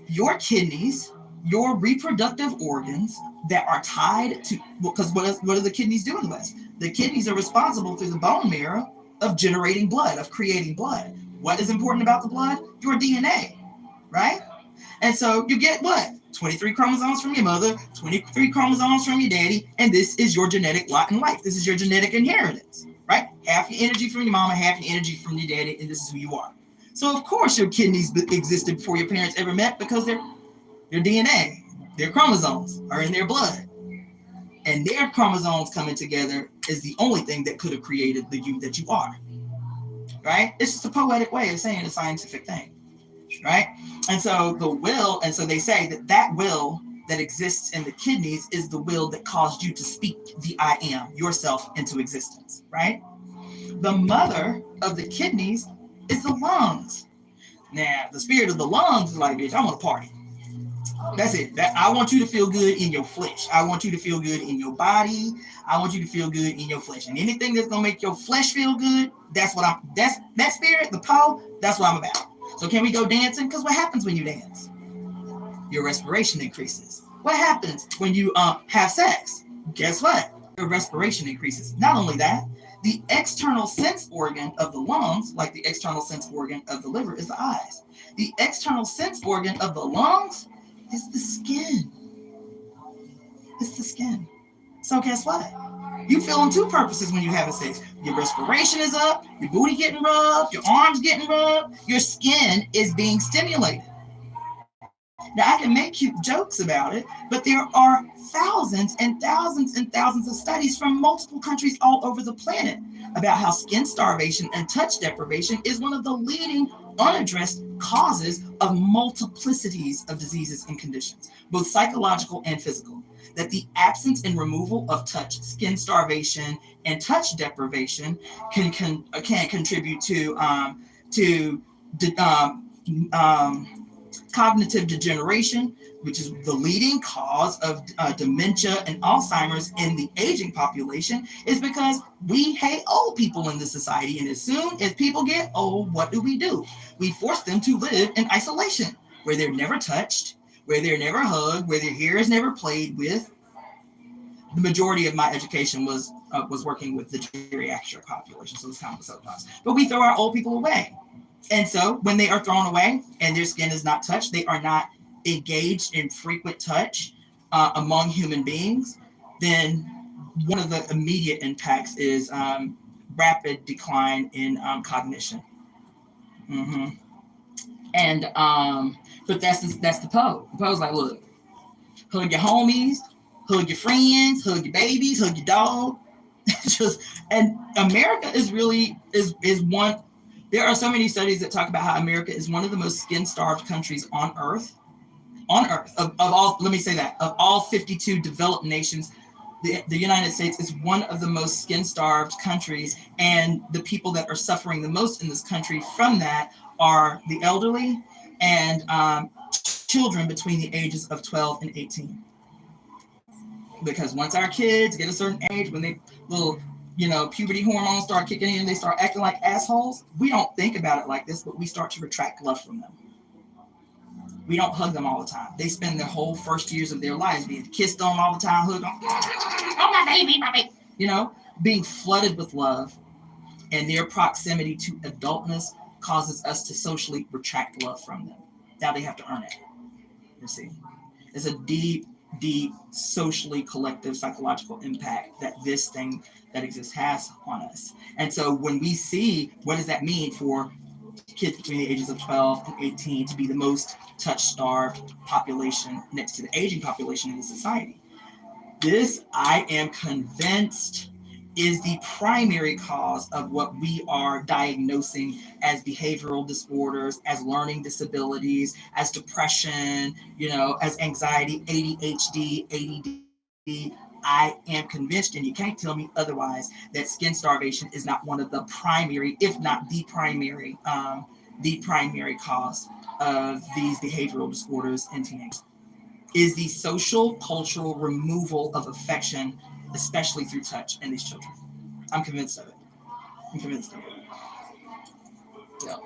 Your kidneys, your reproductive organs that are tied to, because what do the kidneys do in the West? The kidneys are responsible through the bone marrow of generating blood, of creating blood. What is important about the blood? Your DNA, right? And so you get what? 23 chromosomes from your mother, 23 chromosomes from your daddy, and this is your genetic lot in life. This is your genetic inheritance, right? Half your energy from your mama, half your energy from your daddy, and this is who you are. So of course your kidneys existed before your parents ever met because their DNA, their chromosomes are in their blood. And their chromosomes coming together is the only thing that could have created the you that you are, right? It's just a poetic way of saying a scientific thing. Right? And so the will, and so they say that will that exists in the kidneys is the will that caused you to speak the I am, yourself, into existence, right? The mother of the kidneys is the lungs. Now, the spirit of the lungs is like, bitch, I want to party. That's it. I want you to feel good in your flesh. I want you to feel good in your body. I want you to feel good in your flesh. And anything that's gonna make your flesh feel good, that's that spirit, the power, that's what I'm about. So can we go dancing? Because what happens when you dance? Your respiration increases. What happens when you have sex? Guess what? Your respiration increases. Not only that, the external sense organ of the lungs, like the external sense organ of the liver, is the eyes. The external sense organ of the lungs is the skin. It's the skin. So guess what? You feeling two purposes when you have sex. Your respiration is up, your booty getting rubbed, your arms getting rubbed, your skin is being stimulated. Now I can make cute jokes about it, but there are thousands and thousands and thousands of studies from multiple countries all over the planet about how skin starvation and touch deprivation is one of the leading unaddressed causes of multiplicities of diseases and conditions, both psychological and physical. That the absence and removal of touch, skin starvation, and touch deprivation can contribute to cognitive degeneration, which is the leading cause of dementia and Alzheimer's in the aging population, is because we hate old people in this society. And as soon as people get old, what do? We force them to live in isolation, where they're never touched, where they're never hugged, where their hair is never played with. The majority of my education was working with the geriatric population, so it's kind of a soapbox. But we throw our old people away. And so when they are thrown away and their skin is not touched, they are not engaged in frequent touch among human beings, then one of the immediate impacts is rapid decline in cognition. Mm-hmm. And but that's the pose. The pose like, look, hug your homies, hug your friends, hug your babies, hug your dog. And America is really is one. There are so many studies that talk about how America is one of the most skin-starved countries on Earth. On Earth, of all, let me say that, of all 52 developed nations, the United States is one of the most skin-starved countries, and the people that are suffering the most in this country from that are the elderly and children between the ages of 12 and 18. Because once our kids get a certain age, when they little puberty hormones start kicking in, they start acting like assholes. We don't think about it like this, but we start to retract love from them. We don't hug them all the time. They spend their whole first years of their lives being kissed on all the time, hugged on, oh my baby, my baby. Being flooded with love, and their proximity to adultness causes us to socially retract love from them. Now they have to earn it. You see, it's a deep socially collective psychological impact that this thing that exists has on us. And so when we see what does that mean for kids between the ages of 12 and 18 to be the most touch-starved population next to the aging population in the society, this, I am convinced, is the primary cause of what we are diagnosing as behavioral disorders, as learning disabilities, as depression, as anxiety, ADHD, ADD. I am convinced, and you can't tell me otherwise, that skin starvation is not one of the primary, if not the primary cause of these behavioral disorders in teenagers. Is the social cultural removal of affection, especially through touch, in these children. I'm convinced of it. I'm convinced of it. So,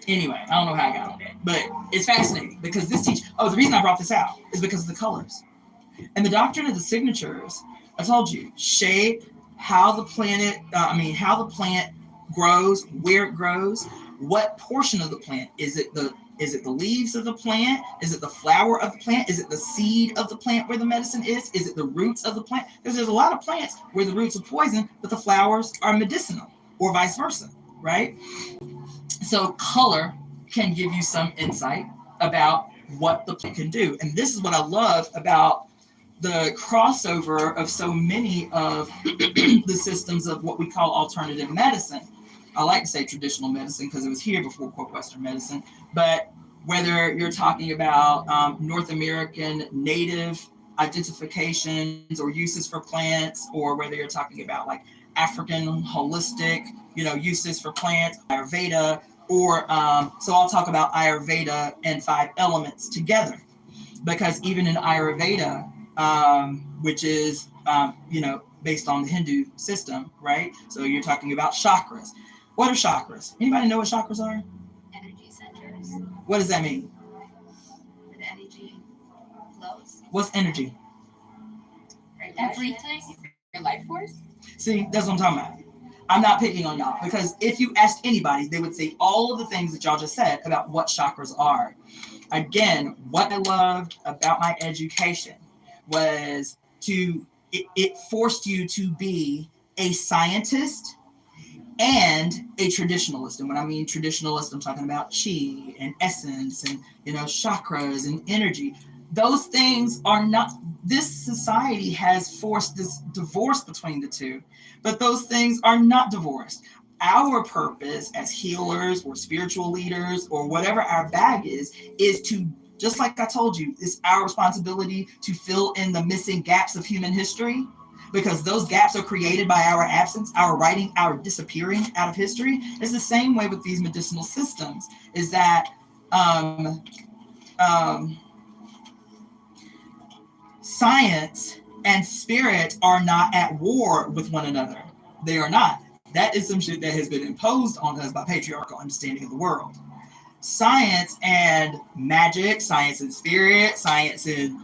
anyway, I don't know how I got on that, but it's fascinating because the reason I brought this out is because of the colors. And the doctrine of the signatures, I told you, shape, how the plant grows, where it grows, what portion of the plant. Is it the leaves of the plant? Is it the flower of the plant? Is it the seed of the plant where the medicine is? Is it the roots of the plant? Because there's a lot of plants where the roots are poison, but the flowers are medicinal, or vice versa, right? So color can give you some insight about what the plant can do. And this is what I love about the crossover of so many of the systems of what we call alternative medicine. I like to say traditional medicine because it was here before Western medicine, but whether you're talking about North American native identifications or uses for plants, or whether you're talking about like African holistic, uses for plants, Ayurveda, or so I'll talk about Ayurveda and 5 elements together, because even in Ayurveda, which is, based on the Hindu system, right? So you're talking about chakras. What are chakras? Anybody know what chakras are? Energy centers. What does that mean? The energy flows. What's energy? Everything. Your life force. See, that's what I'm talking about. I'm not picking on y'all, because if you asked anybody, they would say all of the things that y'all just said about what chakras are. Again, what I loved about my education was it forced you to be a scientist and a traditionalist. And when I mean traditionalist, I'm talking about chi and essence and, chakras and energy. Those things are not, this society has forced this divorce between the two, but those things are not divorced. Our purpose as healers or spiritual leaders or whatever our bag is to, just like I told you, it's our responsibility to fill in the missing gaps of human history, because those gaps are created by our absence, our writing, our disappearing out of history. It's the same way with these medicinal systems, is that science and spirit are not at war with one another. They are not. That is some shit that has been imposed on us by patriarchal understanding of the world. Science and magic, science and spirit, science and,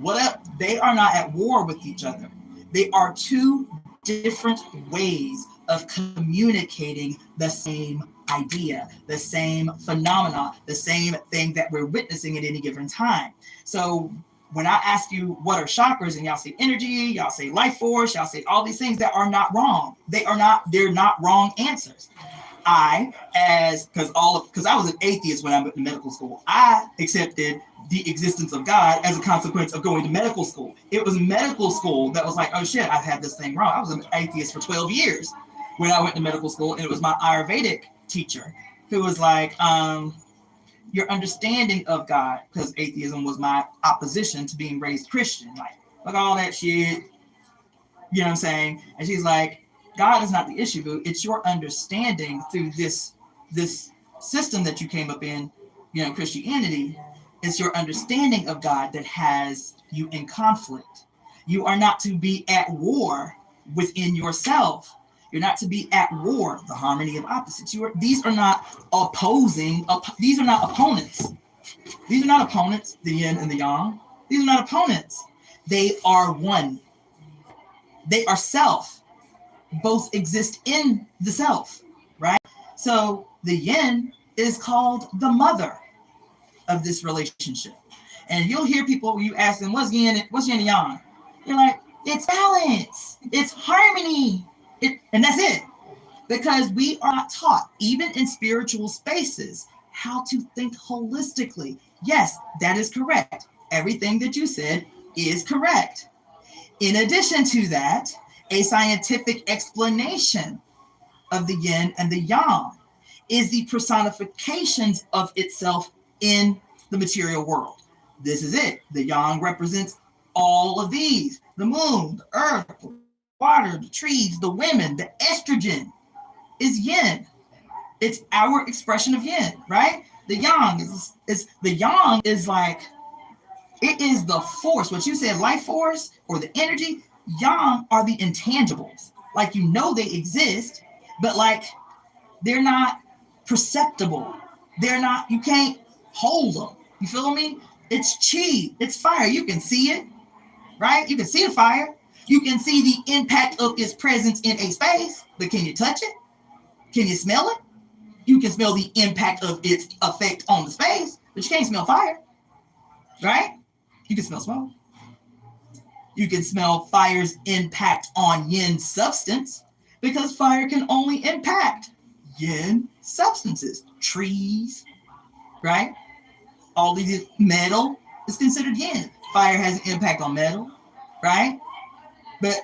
whatever, they are not at war with each other. They are two different ways of communicating the same idea, the same phenomena, the same thing that we're witnessing at any given time. So when I ask you what are chakras, and y'all say energy, y'all say life force, y'all say all these things that are not wrong. They're not wrong answers. Because I was an atheist when I went to medical school, I accepted the existence of God as a consequence of going to medical school. It was medical school that was like, oh shit, I've had this thing wrong. I was an atheist for 12 years when I went to medical school, and it was my Ayurvedic teacher who was like, your understanding of God, because atheism was my opposition to being raised Christian, like all that shit, you know what I'm saying? And she's like, God is not the issue, boo. It's your understanding through this system that you came up in, Christianity. It's your understanding of God that has you in conflict. You are not to be at war within yourself. You're not to be at war, the harmony of opposites. These are not opposing, these are not opponents. These are not opponents, the yin and the yang. These are not opponents. They are one. They are self. Both exist in the self, right? So the yin is called the mother of this relationship. And you'll hear people, you ask them, what's yin and yang? You're like, it's balance, it's harmony, and that's it. Because we are not taught, even in spiritual spaces, how to think holistically. Yes, that is correct. Everything that you said is correct. In addition to that, A scientific explanation of the yin and the yang is the personifications of itself in the material world. This is it. The yang represents all of these: the moon, the earth, the water, the trees, the women. The estrogen is yin. It's our expression of yin, right? The yang is like, it is the force. What you said, life force or the energy. Yang are the intangibles. Like, you know they exist, but like, they're not perceptible. They're not, you can't hold them. You feel me? It's chi. It's fire. You can see it, right? You can see the fire. You can see the impact of its presence in a space, but can you touch it? Can you smell it? You can smell the impact of its effect on the space, but you can't smell fire, right? You can smell smoke. You can smell fire's impact on yin substance, because fire can only impact yin substances, trees, right? All these, metal is considered yin. Fire has an impact on metal, right? But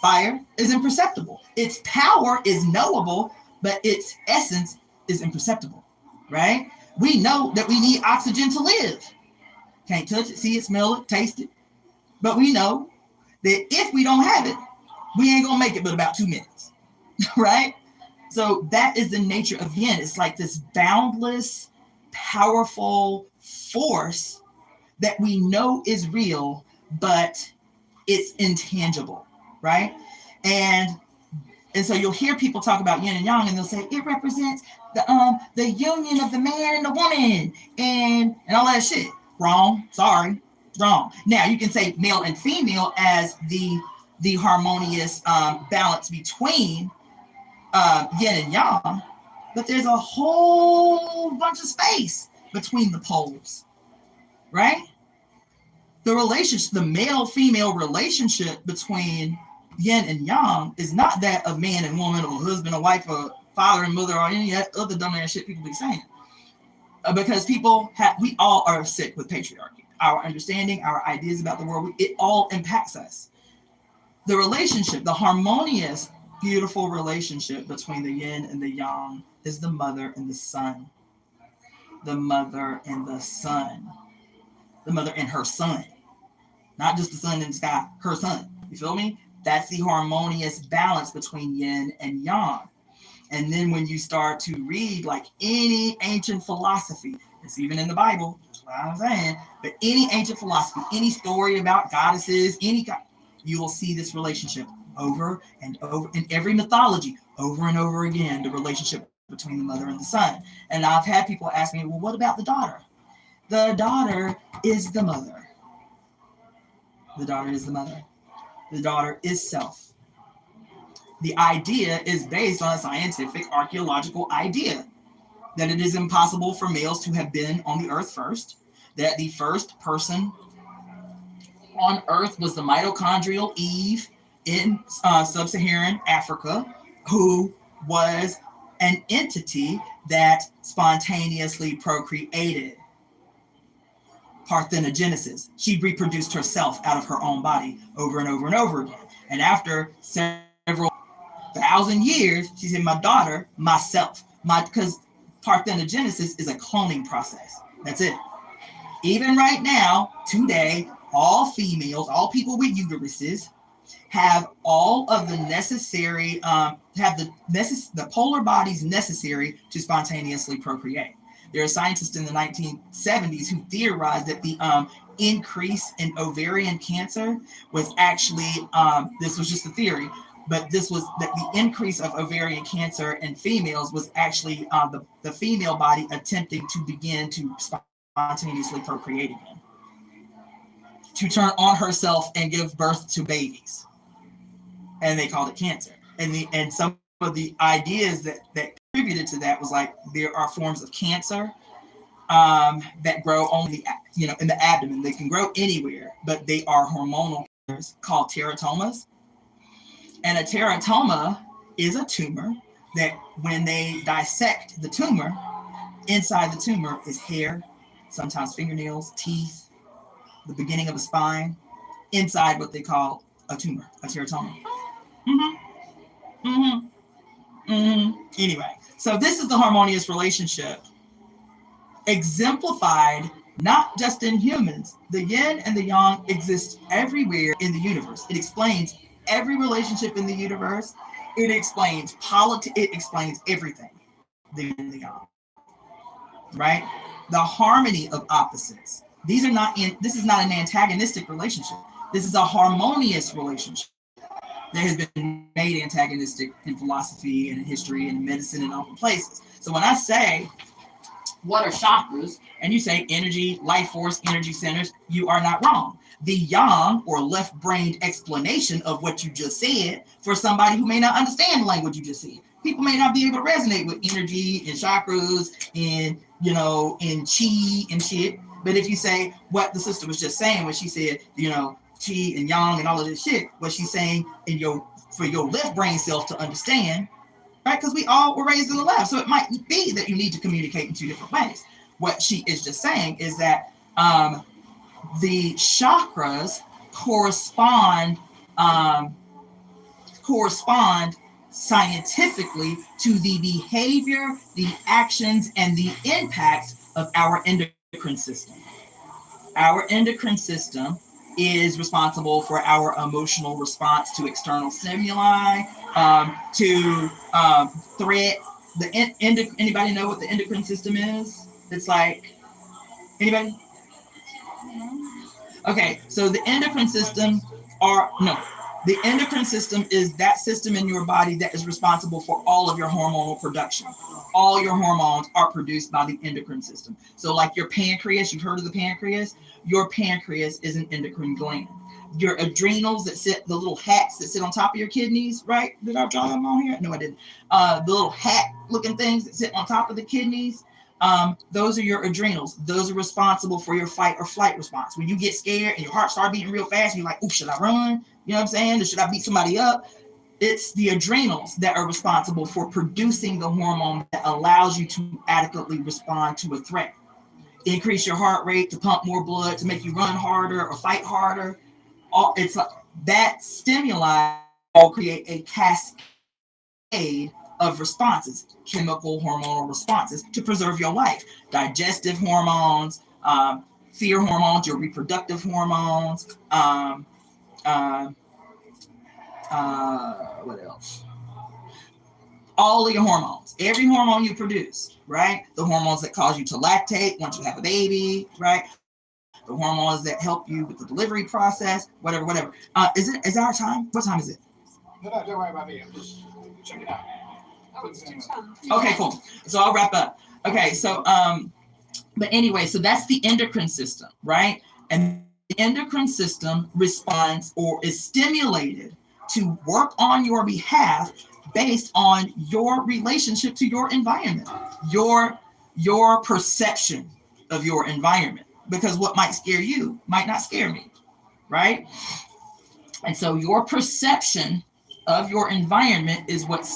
fire is imperceptible. Its power is knowable, but its essence is imperceptible, right? We know that we need oxygen to live. Can't touch it, see it, smell it, taste it. But we know that if we don't have it, we ain't gonna make it but about 2 minutes, right? So that is the nature of yin. It's like this boundless, powerful force that we know is real, but it's intangible, right? And so you'll hear people talk about yin and yang, and they'll say it represents the union of the man and the woman, and all that shit. Wrong. Sorry. Wrong. Now you can say male and female as the harmonious balance between yin and yang, but there's a whole bunch of space between the poles, right? The relationship, the male-female relationship between yin and yang is not that of man and woman, or husband and wife, or father and mother, or any other dumbass shit people be saying. Because we all are sick with patriarchy. Our understanding, our ideas about the world, it all impacts us. The relationship, the harmonious, beautiful relationship between the yin and the yang is the mother and the son. The mother and the son. The mother and her son. Not just the sun in the sky, her son. You feel me? That's the harmonious balance between yin and yang. And then when you start to read like any ancient philosophy, it's even in the Bible, that's what I'm saying, but any ancient philosophy, any story about goddesses, you will see this relationship over and over in every mythology, over and over again, the relationship between the mother and the son. And I've had people ask me, well, what about the daughter? The daughter is the mother. The daughter is the mother. The daughter is self. The idea is based on a scientific archaeological idea that it is impossible for males to have been on the earth first, that the first person on earth was the mitochondrial Eve in sub-Saharan Africa, who was an entity that spontaneously procreated. Parthenogenesis. She reproduced herself out of her own body over and over and over again. And after several 1,000 years, she said, my daughter, myself. Because parthenogenesis is a cloning process. That's it. Even right now, today, all females, all people with uteruses, have all of the necessary, the polar bodies necessary to spontaneously procreate. There are scientists in the 1970s who theorized that the increase in ovarian cancer was actually, this was just a theory, but this was that the increase of ovarian cancer in females was actually the female body attempting to begin to spontaneously procreate again, to turn on herself and give birth to babies. And they called it cancer. And some of the ideas that contributed to that was like, there are forms of cancer that grow only in the abdomen. They can grow anywhere, but they are hormonal cancers called teratomas. And a teratoma is a tumor that when they dissect the tumor, inside the tumor is hair, sometimes fingernails, teeth, the beginning of a spine, inside what they call a tumor, a teratoma. Mm-hmm. Mm-hmm. Anyway, so this is the harmonious relationship exemplified not just in humans. The yin and the yang exist everywhere in the universe. It explains every relationship in the universe. It explains politics. It explains everything. The yin and the yang, right? The harmony of opposites. These are not in. This is not an antagonistic relationship. This is a harmonious relationship that has been made antagonistic in philosophy and in history and in medicine and other places. So when I say what are chakras, and you say energy, life force, energy centers, you are not wrong. The yang or left-brained explanation of what you just said for somebody who may not understand the language you just said. People may not be able to resonate with energy and chakras and, in chi and shit. But if you say what the sister was just saying when she said, chi and yang and all of this shit, what she's saying for your left brain self to understand, right? Because we all were raised in the left. So it might be that you need to communicate in two different ways. What she is just saying is that the chakras correspond scientifically to the behavior, the actions, and the impacts of our endocrine system. Our endocrine system is responsible for our emotional response to external stimuli, to threat. Anybody know what the endocrine system is? It's like, anybody? Okay, so the endocrine system are no. The endocrine system is that system in your body that is responsible for all of your hormonal production. All your hormones are produced by the endocrine system. So like your pancreas, you've heard of the pancreas? Your pancreas is an endocrine gland. Your adrenals the little hats that sit on top of your kidneys, right? Did I draw them on here? No, I didn't. The little hat looking things that sit on top of the kidneys, those are your adrenals. Those are responsible for your fight or flight response. When you get scared and your heart starts beating real fast, you're like, "Ooh, should I run? You know what I'm saying? Or should I beat somebody up?" It's the adrenals that are responsible for producing the hormone that allows you to adequately respond to a threat. Increase your heart rate to pump more blood to make you run harder or fight harder. It's that stimuli all create a cascade of responses, chemical hormonal responses to preserve your life. Digestive hormones, fear hormones, your reproductive hormones, what else? All of your hormones, every hormone you produce, right? The hormones that cause you to lactate once you have a baby, right? The hormones that help you with the delivery process, whatever. Is our time? What time is it? No, don't worry about me. I'm just checking out. Oh, it's 2:10. Okay, cool. So I'll wrap up. Okay, so but anyway, so that's the endocrine system, right? And the endocrine system responds or is stimulated to work on your behalf based on your relationship to your environment, your perception of your environment. Because what might scare you might not scare me, right? And so your perception of your environment is what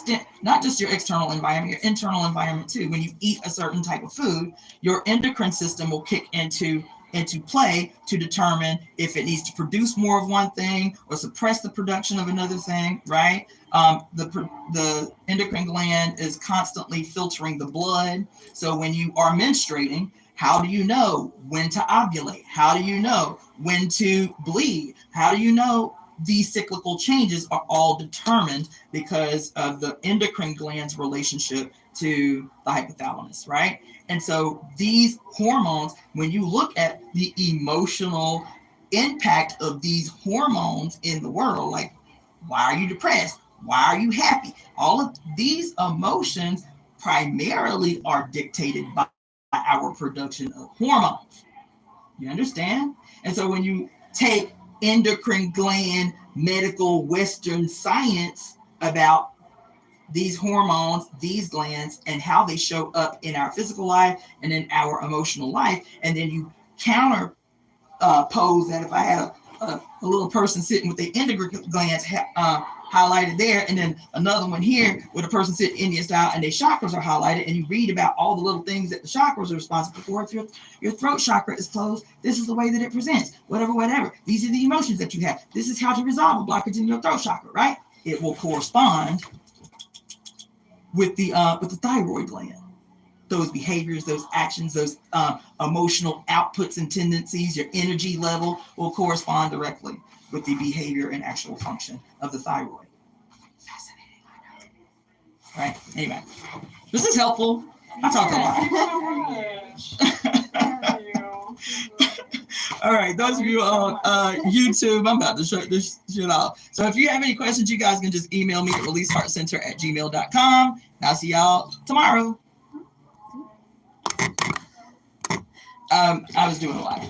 not just your external environment, your internal environment too. When you eat a certain type of food, your endocrine system will kick into play to determine if it needs to produce more of one thing or suppress the production of another thing, right? The endocrine gland is constantly filtering the blood. So when you are menstruating, how do you know when to ovulate? How do you know when to bleed? How do you know these cyclical changes are all determined because of the endocrine gland's relationship to the hypothalamus, right? And so these hormones, when you look at the emotional impact of these hormones in the world, like why are you depressed? Why are you happy? All of these emotions primarily are dictated by our production of hormones. You understand? And so when you take endocrine gland medical Western science about these hormones, these glands, and how they show up in our physical life and in our emotional life, and then you counter pose that if I had a little person sitting with the endocrine glands highlighted there, and then another one here with a person sitting Indian style and their chakras are highlighted, and you read about all the little things that the chakras are responsible for. If your throat chakra is closed, this is the way that it presents. Whatever. These are the emotions that you have. This is how to resolve a blockage in your throat chakra, right? It will correspond with the thyroid gland. Those behaviors, those actions, those emotional outputs and tendencies, your energy level will correspond directly with the behavior and actual function of the thyroid. Fascinating, I know. Right? Anyway, this is helpful. I talked a lot. All right, those of you on YouTube, I'm about to shut this shit off. So if you have any questions, you guys can just email me at releaseheartcenter@gmail.com. And I'll see y'all tomorrow. I was doing a lot.